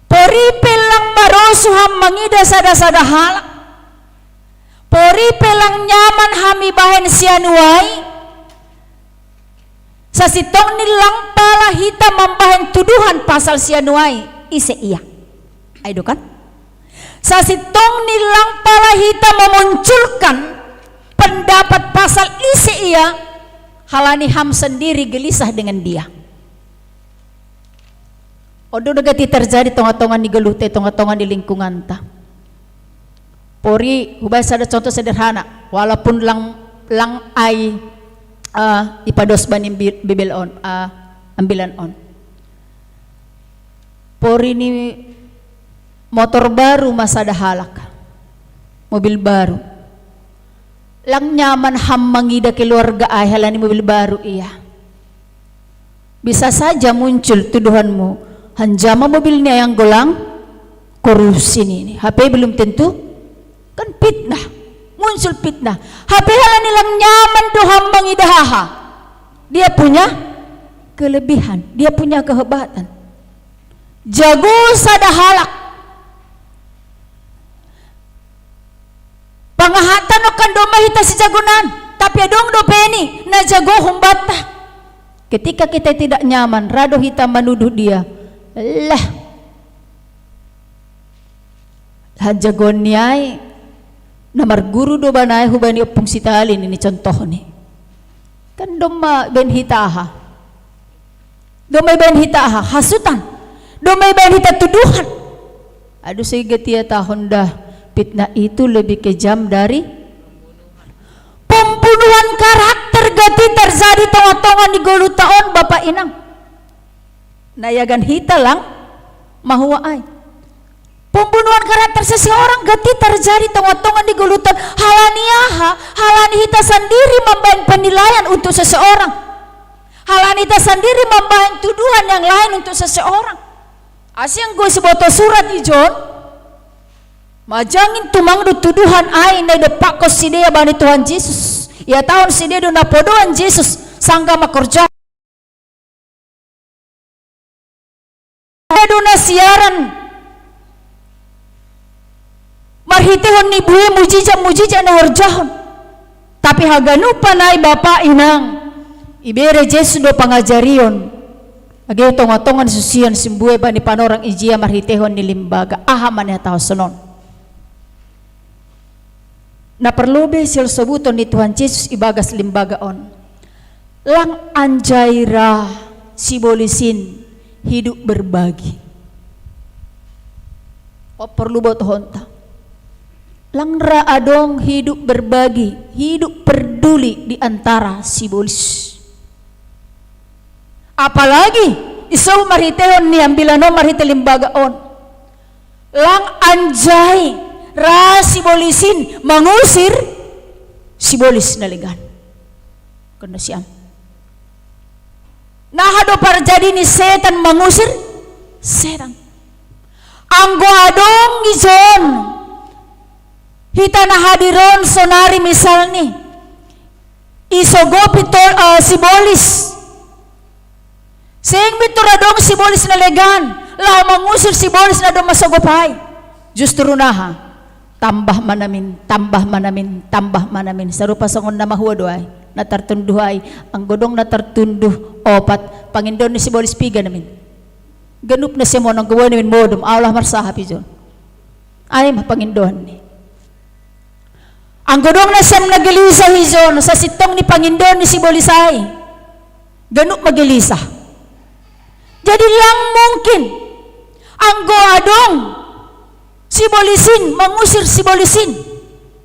Pori pelang marosu ham mangida sada-sada halak. Pori pelang nyaman hami bahen sianuai. Sasitong nilang pala hita membahen tuduhan pasal sianuai ise iya. Aido kan? Sasitong nilang pala hita memunculkan pendapat pasal ise iya, halani ham sendiri gelisah dengan dia. Odo negati terjadi tonga-tongan di gelute, tonga-tongan di lingkungan ta. Pori hubay ada contoh sederhana, walaupun lang ay ipados banim bibel on ambilan on. Pori ni motor baru masa ada halak, mobil baru. Lang nyaman ham mangida keluarga ay halani mobil baru iya. Bisa saja muncul tuduhanmu, hanjama mobilnya yang golang korupsi ini. HP belum tentu kan fitnah, muncul fitnah. HP halani lang nyaman doham mangidahaha. Dia punya kelebihan, dia punya kehebatan. Jago sada halak. Pangahatan okan do mahita si jagunan, tapi adong do peni na jago humbata. Ketika kita tidak nyaman, rado hita menuduh dia. Lah. Hajagon niay namar guru do banay hubani opung sitalin ini contoh nih. Kan doma ben hitaha. Domay ben hitaha hasutan. Domay ben hita tuduhan. Aduh sehingga tia tahun dah. Fitnah itu lebih kejam dari pembunuhan karakter gati terjadi tonga-tonga di golu taon Bapak Inang. Nayagan hita lang mahuwa ay. Pembunuhan karakter seseorang gati terjadi tonga-tonga di golu taon. Halani hita sendiri membahan penilaian untuk seseorang. Halani hita sendiri membahan tuduhan yang lain untuk seseorang. Asyang gue seboto surat ijon. Majangin tumang do tuduhan ay na depak ko si dia bani Tuhan Yesus. Ya tahun si dia do napodoan Yesus sangga makorja. Do na siaran. Marhitehon ni buye mujizat na horjahon. Tapi haganupa na Bapak Inang. Ibere Yesus do pangajarion. Agi tonga-tongan susian simbuhe bani pan orang ijia marhitehon ni limbaga. Ahaman ya tahu sonon. na perlobe sil sobuton ni Tuhan Yesus ibagas limbagaon. Lang anjaira simbolisin hidup berbagi. O perlu buat honta. Lang raadong hidup berbagi, hidup peduli di antara simbolis. Apalagi isaw mariteon ni ambilano marite limbagaon. Lang anjay ra simbolisin mangusir simbolis na ligan. Kena siam. Nahado para jadi ni setan mangusir setan. Anggo adong gizon hita na hadiron sonari misal ni isogopi sibolis sing bituradong sibolis na legan lao mangusir sibolis na dong masogopay justru naha tambah manamin sarupa sangon na mahuwa doay na tartunduhay ang godong na tartunduh opat Panginoon ni sibolis piga namin ganup na siya mo nang gawa namin modom Allah marsaha pijon ay mapanginoon ni ang godong na siyam nagilisa hizon sa sitong ni Panginoon ni sibolisay ganup magilisa jadi lang mungkin ang goadong sibolisin mangusir sibolisin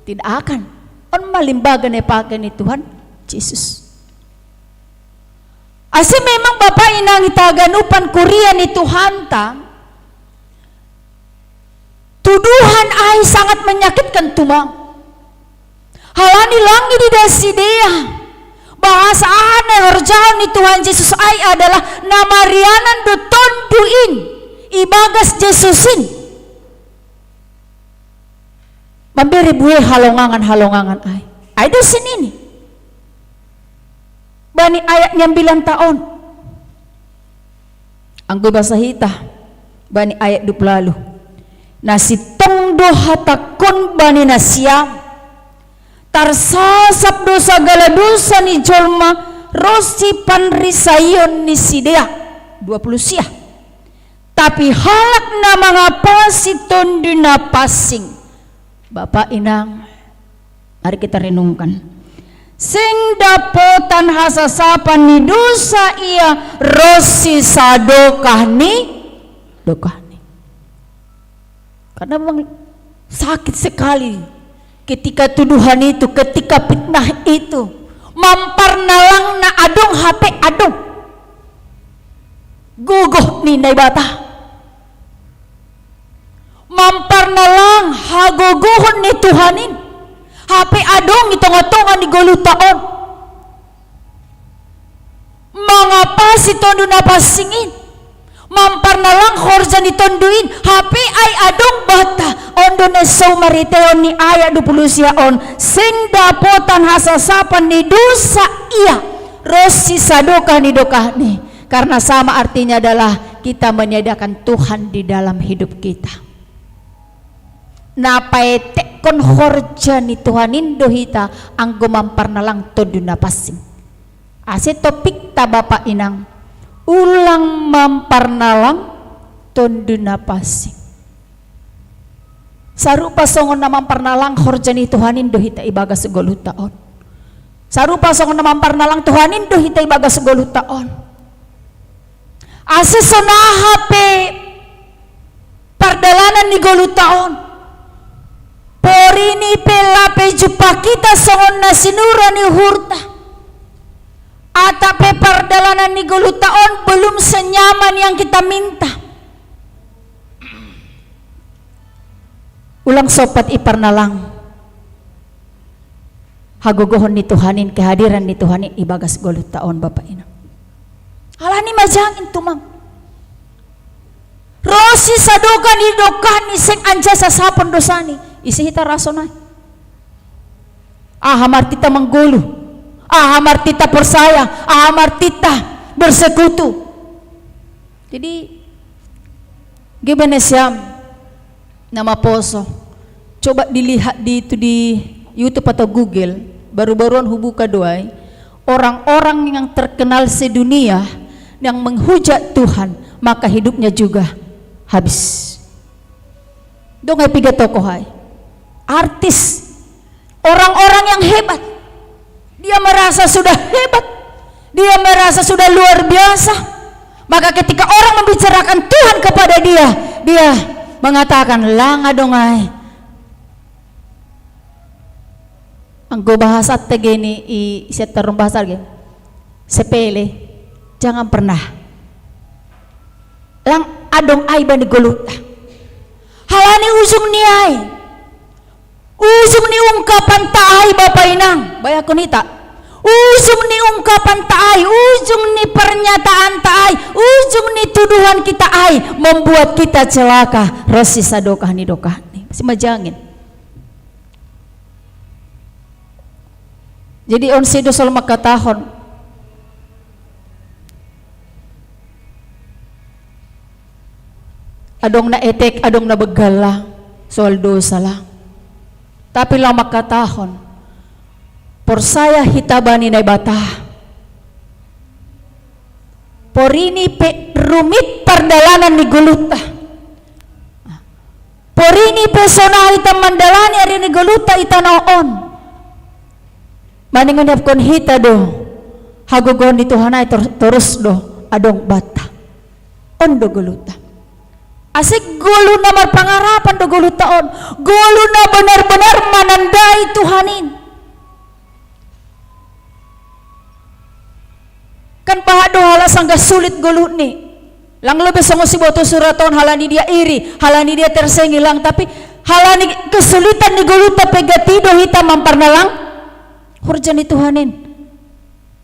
tidak akan on malimbaga na ipagan ni Tuhan Yesus. Asi memang Bapak inang itaganupan Korea ni Tuhan ta tuduhan ay sangat menyakitkan tumang halani langi di dasidia bahasaan yang harjahan ni Tuhan Yesus ay adalah namarianan do tonduin ibagas Yesusin memberi buah halongangan ay do sini ni bani ayatnya 9 tahun ang gubasahita bani ayat 20 nasi tongdo hatakon bani nasyam tarsasap dosa gala dosa ni jolma rosi panrisayon ni sidea 20 siah tapi halak na mga pasiton di na pasing Bapak inang mari kita renungkan sing dapotan hasasapan ni dosa ia rosi sadokah ni karena memang sakit sekali ketika tuduhan itu ketika fitnah itu mampar nalang na adong HP adong gugoh ni naibata mampar nalang hagogohon ni Tuhanin HP adong itong-atongan ni golutaon mga pasitondo na pasingin mampar na lang horja ni tonduin HP ay adong bata ondo na so mariteon ni aya 20 siyaon sing dapotan hasasapan ni dosa iya rosi sadoka ni dokahni karena sama artinya adalah kita menyediakan Tuhan di dalam hidup kita napaete kon horja ni Tuhanin dohita ang gumampar na lang todo na pasing ase topik ta Bapak inang ulang mampar na lang todo na pasing sarupa songon na mampar na lang horja ni Tuhanin dohita ibaga segoluh taon sarupa songon na mampar na lang Tuhanin dohita ibaga segoluh taon ase sonahape pardalanan ni goluh taon porini pelape jupa kita songon na sinura ni hurta atape pardalanan ni golu taon belum senyaman yang kita minta ulang sopat ipar nalang hagogohon ni Tuhanin kehadiran ni Tuhanin ibagas golu taon Bapak ina halani majangin tumang rosi sadoka ni dokani sing anja sasapon dosani isi hita rasonay ahamar tita menggulu ahamar tita persaya ahamar tita bersekutu jadi gimana siam nama poso coba dilihat di YouTube atau Google baru-baruan hubuka doai orang-orang yang terkenal sedunia yang menghujat Tuhan maka hidupnya juga habis dong ay piga tokoh ay artis orang-orang yang hebat. Dia merasa sudah hebat, dia merasa sudah luar biasa. Maka ketika orang membicarakan Tuhan kepada dia, dia mengatakan langa dongai. Anggo bahasa tegeni i seterung bahasa lagi. Sepele, jangan pernah. Lang adong ay bani goluta. Halani ujung ni ay. Ujung ni ungkapan taay Bapak Inang. Bayakon ita. Ujung ni ungkapan taay, ujung ni pernyataan taay, ujung ni tuduhan kita ay membuat kita celaka. Rosi sadokah ni dokah ni. Masih majangin. Jadi on sido sol makatahon. Adong na etek, adong na begala soal dosa lang. Tapi lang makatahon. Por saya hitabani na bata. Por ini pe rumit perdalanan ni guluta. Por ini personal ita mandalani ari ni guluta ita noon. Maningon yapkon hita do. Hagogon di Tuhanay terus do adong bata. Ondo guluta. Asik gulu na marpangarapan do gulutaon. Gulu na benar-benar manandai Tuhanin. Kan pahado hala sangga sulit gulu ni. Lang lebih sango si boto suraton halani dia iri, halani dia tersengilang, tapi halani kesulitan ni gulu tapi gatido hitam mamparnalang hurjan ni Tuhanin.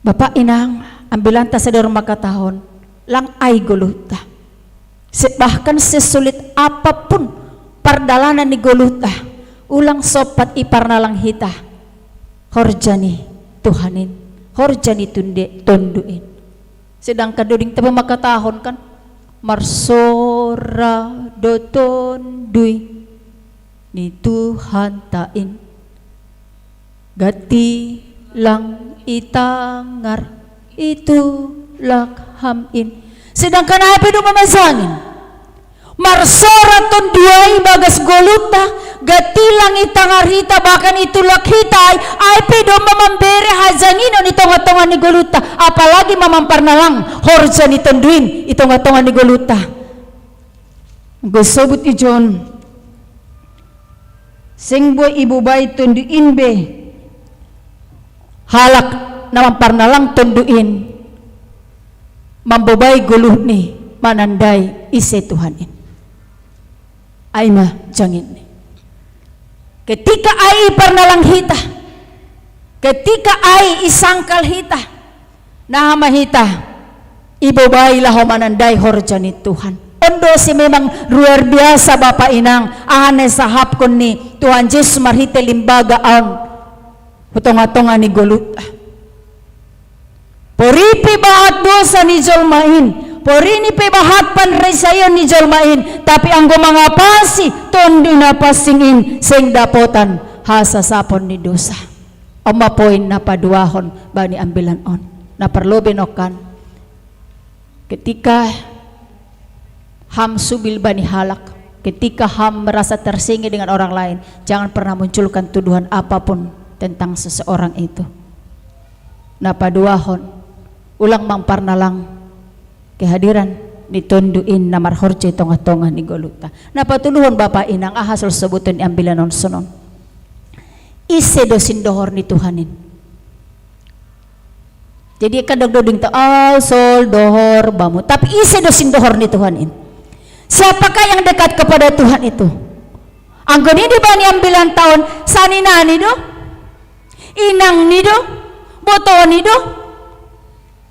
Bapak Inang ambilan ta sadar makatahon lang ay guluta. Bahkan sesulit apapun perdalanan ni guluta, ulang sopat iparnalang hita horjani Tuhanin, horjani tunduin. Sedangkan duding tebe makatahon kan marsora doton dui ni Tuhan tain gati lang itangar itu lakhamin. Sedangkan apa itu memazangin marsora ton duai bagas goluta gati lang itangarita bahkan itu lakhita ay pedo mamambere hajanginon itong-atongan ni goluta, apalagi mamamparnalang horja ni tonduin itong-atongan ni goluta. Gusubut ijon sing boy ibu bay tonduin be halak namamparnalang tonduin mambobay guluh ni manandai ise Tuhanin. Ay mah jangin ni. Ketika ay parnalang hita, ketika ay isangkal hita, nahama hita, ibobay laho manandai horja ni Tuhan. Ondo si memang luar biasa Bapak Inang, ahane sahap kon ni Tuhan Yesus marhite limbaga on, hutonga-tonga ni gulut. Poripi bahat dosa ni jolmain, porini pe bahat panresayon ni jolmain, tapi anggo mangapasi tondi na pasingin sing dapotan hasasapon ni dosa. Omapoin na paduahon bani ambilan on, na perlu benokan. Ketika ham subil bani halak, ketika ham merasa tersinggung dengan orang lain, jangan pernah munculkan tuduhan apapun tentang seseorang itu. Na paduahon ulang mamparnalang kehadiran ditunduin namar horje tonga-tonga ni goluta. Napatuluhon Bapak Inang ahasol sebutan ambilan on sonon. Ise dosin dohor ni Tuhanin. Jadi kadang doding ta sol dohor bamu, tapi ise dosin dohor ni Tuhanin. Siapakah yang dekat kepada Tuhan itu? Anggon ini bani ambilan tahun saninani do, inang ni do, botoni do.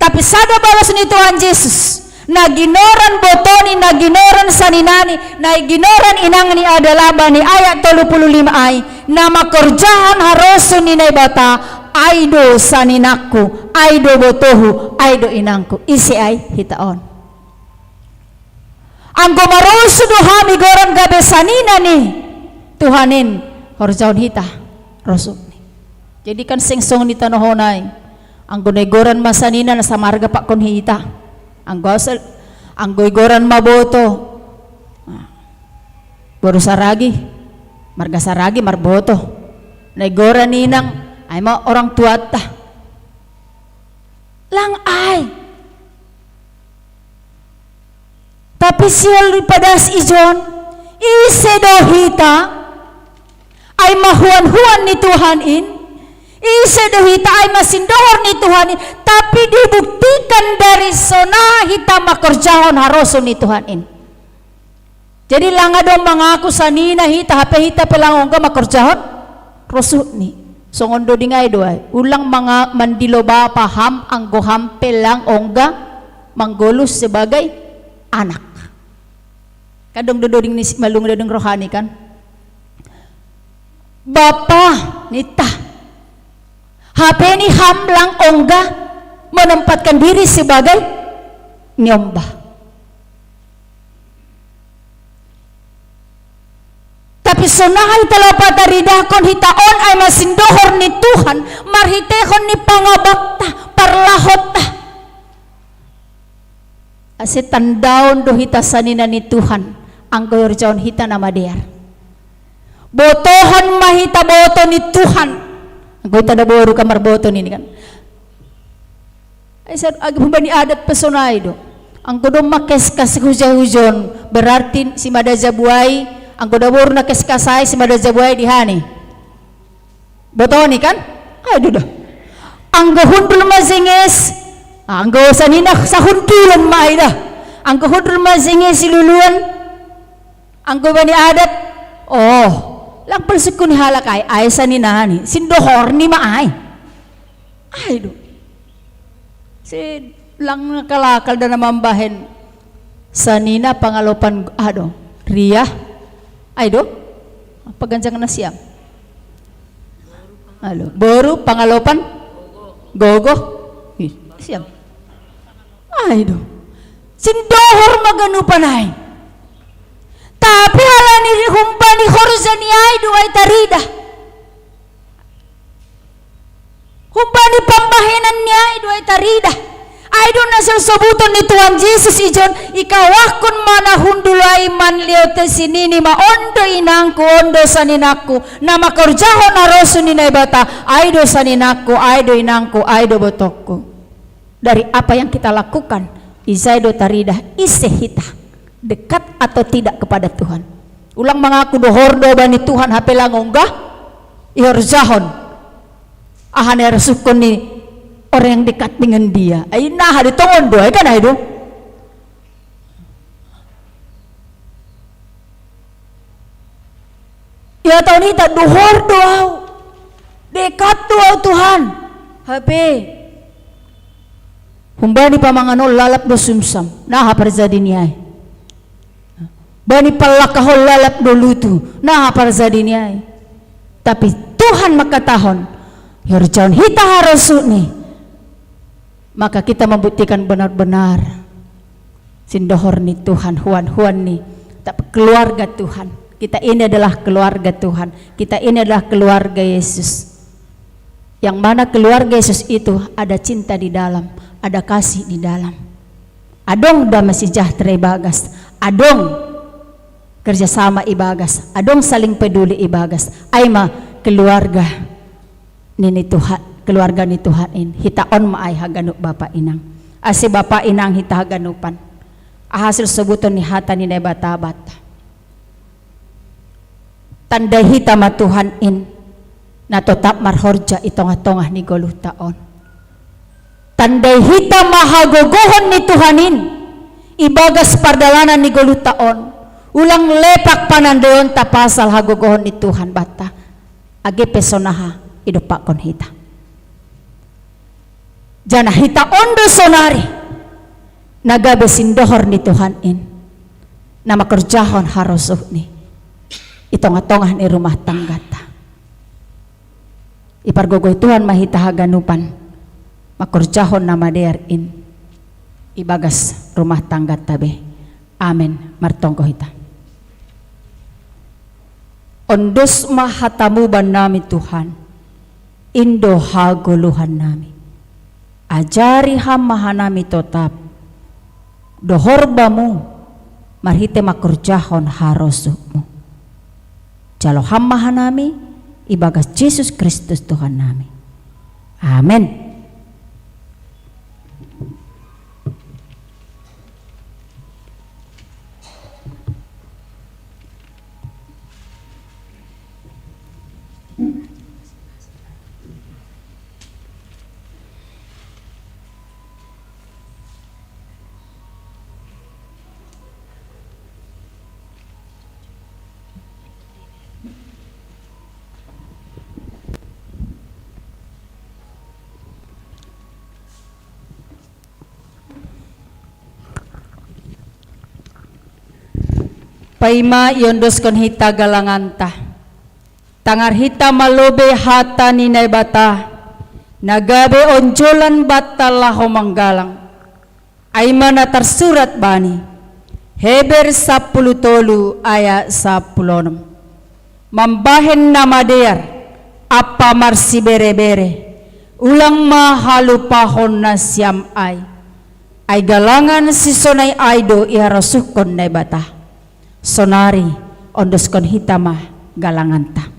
Tapi sada balas ni Tuhan Yesus naginoran botoni, naginoran saninani, naginoran inang ni adalah bani ayat 35 ay nama kerjaan harosun ni bata aido saninaku, aido botohu, aido inangku isi ay hitaon. Anggo marosu dohami goran gabe sanina ni Tuhanin horjaon hita rosuk ni. Jadi kan sengsong ni tanohonay anggo negoran masanina na sa marga pa kon hita, anggo igoran maboto baru saragi marga saragi marboto Negora ninang ay mga orang tua ta. Lang ay. Tapi siya padas ijon, isedohita ay mahuan-huan ni Tuhan in. Isedohita ay masindohor ni Tuhan in. Tapi dibuktikan dari sona hita makerjahon haroso ni Tuhan in. Jadi lang adong mengaku sanina hita hita pelang ongga makerjahon rosu ni. Songondo dingay doay. Ulang mga mandiloba paham ang goham pelang ongga manggolus sebagai anak. Kadang dododing ni malung dodong rohani kan. Bapa nita. HP ni hamlang ongga menempatkan diri sebagai nyomba. Tapi sonahay talapat aridakon hitaon ay masindohor ni Tuhan, marhitehon ni pangabakta, parlahot ta. Ase tandaon do hita sanina ni Tuhan, ang goyorjaon hita na madear. Botohan mahita boto ni Tuhan. Ang goyta na boru kamar boto ni kan. Ay sa agbani adat pesonay do. Ang godom makes kas hujon berarti si madajabuay ang godabor na keskasay si madajabuay dihani. Boto ni kan? Ay duda. Ang gohundul mazinges, ang go sanina sa hundulan maida. Ang gohundul mazinges siluluan. Ang gobani adat. Oh, lang persukun ni halakay ay sanina ni sindohor ni maay. Ay do. Si lang nakalakal da namambahen sanina pangalopan Ria. Ay do, pagansang na siyam. Alo, boru pangalopan, gogo, siyam. Ay do, sindohor maganupan ay. Tapi halani humpani horzani ay do ay tarida. Humpani pambahenan niya ay do ay tarida. Ay do na sebuton ni Tuhan Yesus ijon ikawakon mana hundulay man liyote sinini maondo inangku ondo saninaku na makorjahon aroso ni naibata ay do saninaku ay do inangku ay do botokku. Dari apa yang kita lakukan isay do taridah isehita dekat atau tidak kepada Tuhan. Ulang mengaku dohordo bani Tuhan hape langonggah ihorjahon ahane resukon ni orang yang dekat dengan dia. Ay nah di tongon do ay kan ay do. Ya tahun ini tak dohor doau. Dekat doau Tuhan. Hape. Humbani pamanganol lalap do sumsam. Nah parzadi niay. Bani palakahol lalap do lutu. Nah parzadi niay. Tapi Tuhan makatahon. Yorjaon hita harosu ni. Maka kita membuktikan benar-benar sindohor ni Tuhan, huan ni tapi keluarga Tuhan. Kita ini adalah keluarga Tuhan. Kita ini adalah keluarga Yesus. Yang mana keluarga Yesus itu ada cinta di dalam, ada kasih di dalam. Adong damai sejahtera ibagas, adong kerjasama ibagas, adong saling peduli ibagas. Aima keluarga ni Tuhan. Keluarga ni Tuhan in hitaon maay haganuk bapa inang asi bapa inang hita haganupan ahasil sebuton ni hata ni bata-bata tanda hita ma Tuhan in na tetap marhorja itong-atongah ni goluh taon tanda hita mahagogohon ni Tuhanin ibagas pardalanan ni goluh taon ulang lepak panandayon tapasal hagogohon ni Tuhan bata age pesonaha idupakon hita. Jana hita ondo sonari nagabe sindohor ni Tuhan in na makerjahon harosuh ni itong-atongah ni rumah tangga ta ipargogoy Tuhan mahita haganupan makerjahon na madear in ibagas rumah tangga tabe amen martongko hita ondos mahatamuban nami Tuhan indo haguluhan nami ajari hamahanami tetap dohor bamu marhite makurjahon harosukmu jalo hamahanami ibagas Yesus Kristus Tuhan namin. Amin. Paima yondos kon hita galanganta. Tangar hita malobe hata ninay bata. Nagabe onjolan bata laho manggalang. Ay mana tersurat bani. Heber 10 ayat 10. Mambahen nama dear. Apa marsi bere-bere. Ulang mahalupahon na siyam ay. Ay galangan si sonay aido iharasukon na bata. Sonari ondos kon hitama galanganta.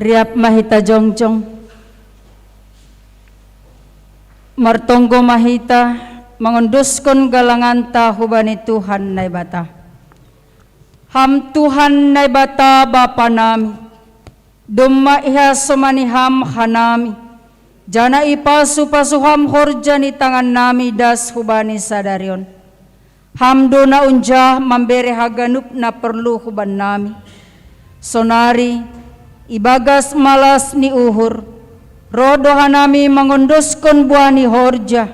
Riap mahita jongjong, martonggo mahita, mangunduskon galanganta hubani Tuhan na ibata. Ham Tuhan na ibata Bapa nami, dumma iha sumaniham hanami, jana ipasupasuham horjani tangan nami das hubani sadaryon. Hamdo na unja mambere haganup na perlu huban nami. Sonari, ibagas malas ni uhur, rodo hanami mangunduskon buani horja,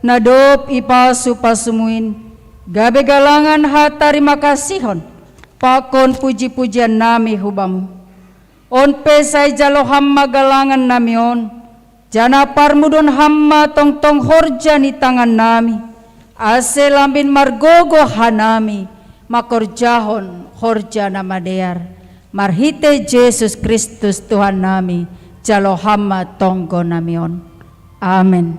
nadop ipasupasumuin, gabe galangan hatari makasihon, pakon puji-pujian nami hubamu. On pesay jaloham magalangan nami on, jana parmudon hamma tong-tong horja ni tangan nami, ase lambin margogo hanami, makorjahon horja na madear. Marhite Yesus Kristus Tuhan nami, jalohama tonggo nami on. Amen.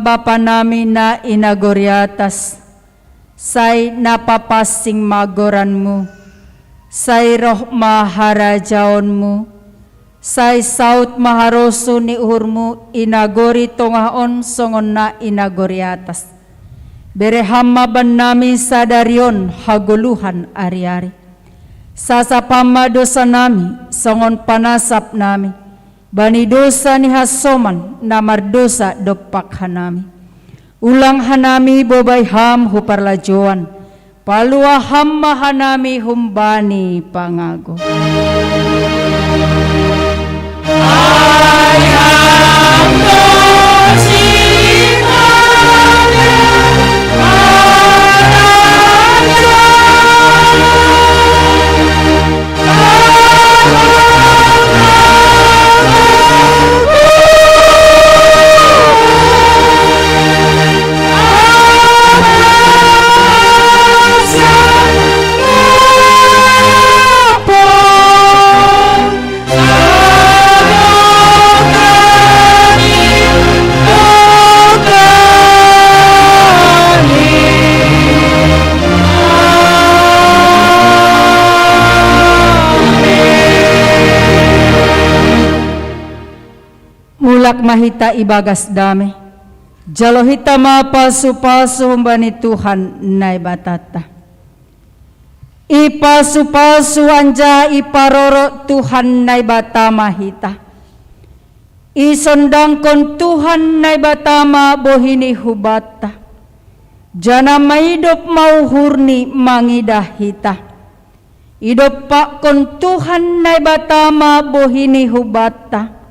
Bapa namin na inagoriatas, say napapasing magoranmu, say roh maharajaon mo, say saut maharoso ni uhurmu, inagori tongaon songon na inagoriatas. Berehamaban namin sa daryon haguluhan ari-ari. Sasapama dosa nami, songon panasap nami, bani dosa ni hasoman na mardosa dokpak hanami. Ulang hanami bobay ham huparlajuan, palua hamma hanami humbani pangago. Mulak mahita ibagas dami, jalohita mapasu-pasu humbani Tuhan na ibatata. Ipasu-pasu anja iparoro Tuhan na ibata mahita. Isondangkon Tuhan na ibatama bohini hubata. Jana maidop mauhurni mangidahita. Idop pakon Tuhan na ibatama bohini hubata.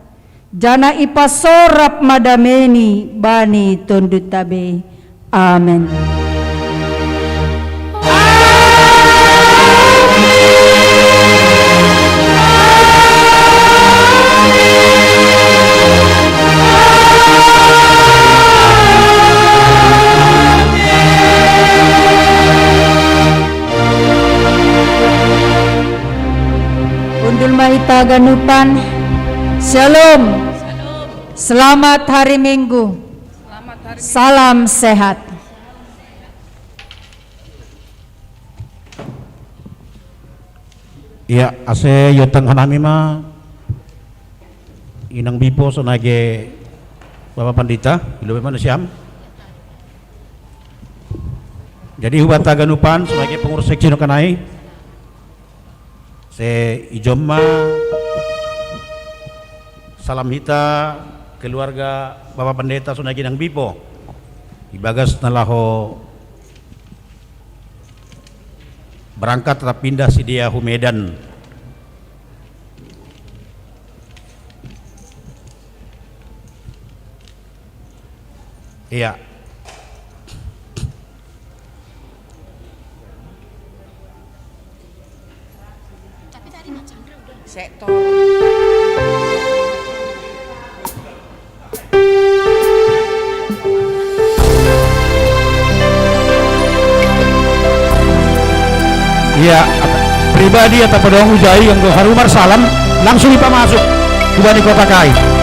Jana ipasorap madameni bani tundutabe. Amen. Undul mahita ganupan. Shalom. Selamat hari Minggu. Salam sehat. Ya, ase yotang hanami ma inang bipo so nage Bapak Pandita, ilu mana siam. Jadi hubata ganupan sebagai pengurus seksi no kanai Se ijomma salam hita keluarga Bapak Pendeta Sunai Ginang Bipo ibagas nalaho berangkat tetap pindah si dia Medan. Iya. Sektor. Iya, pribadi atau pedong ujai yang harumar salam langsung masuk di kota Kai.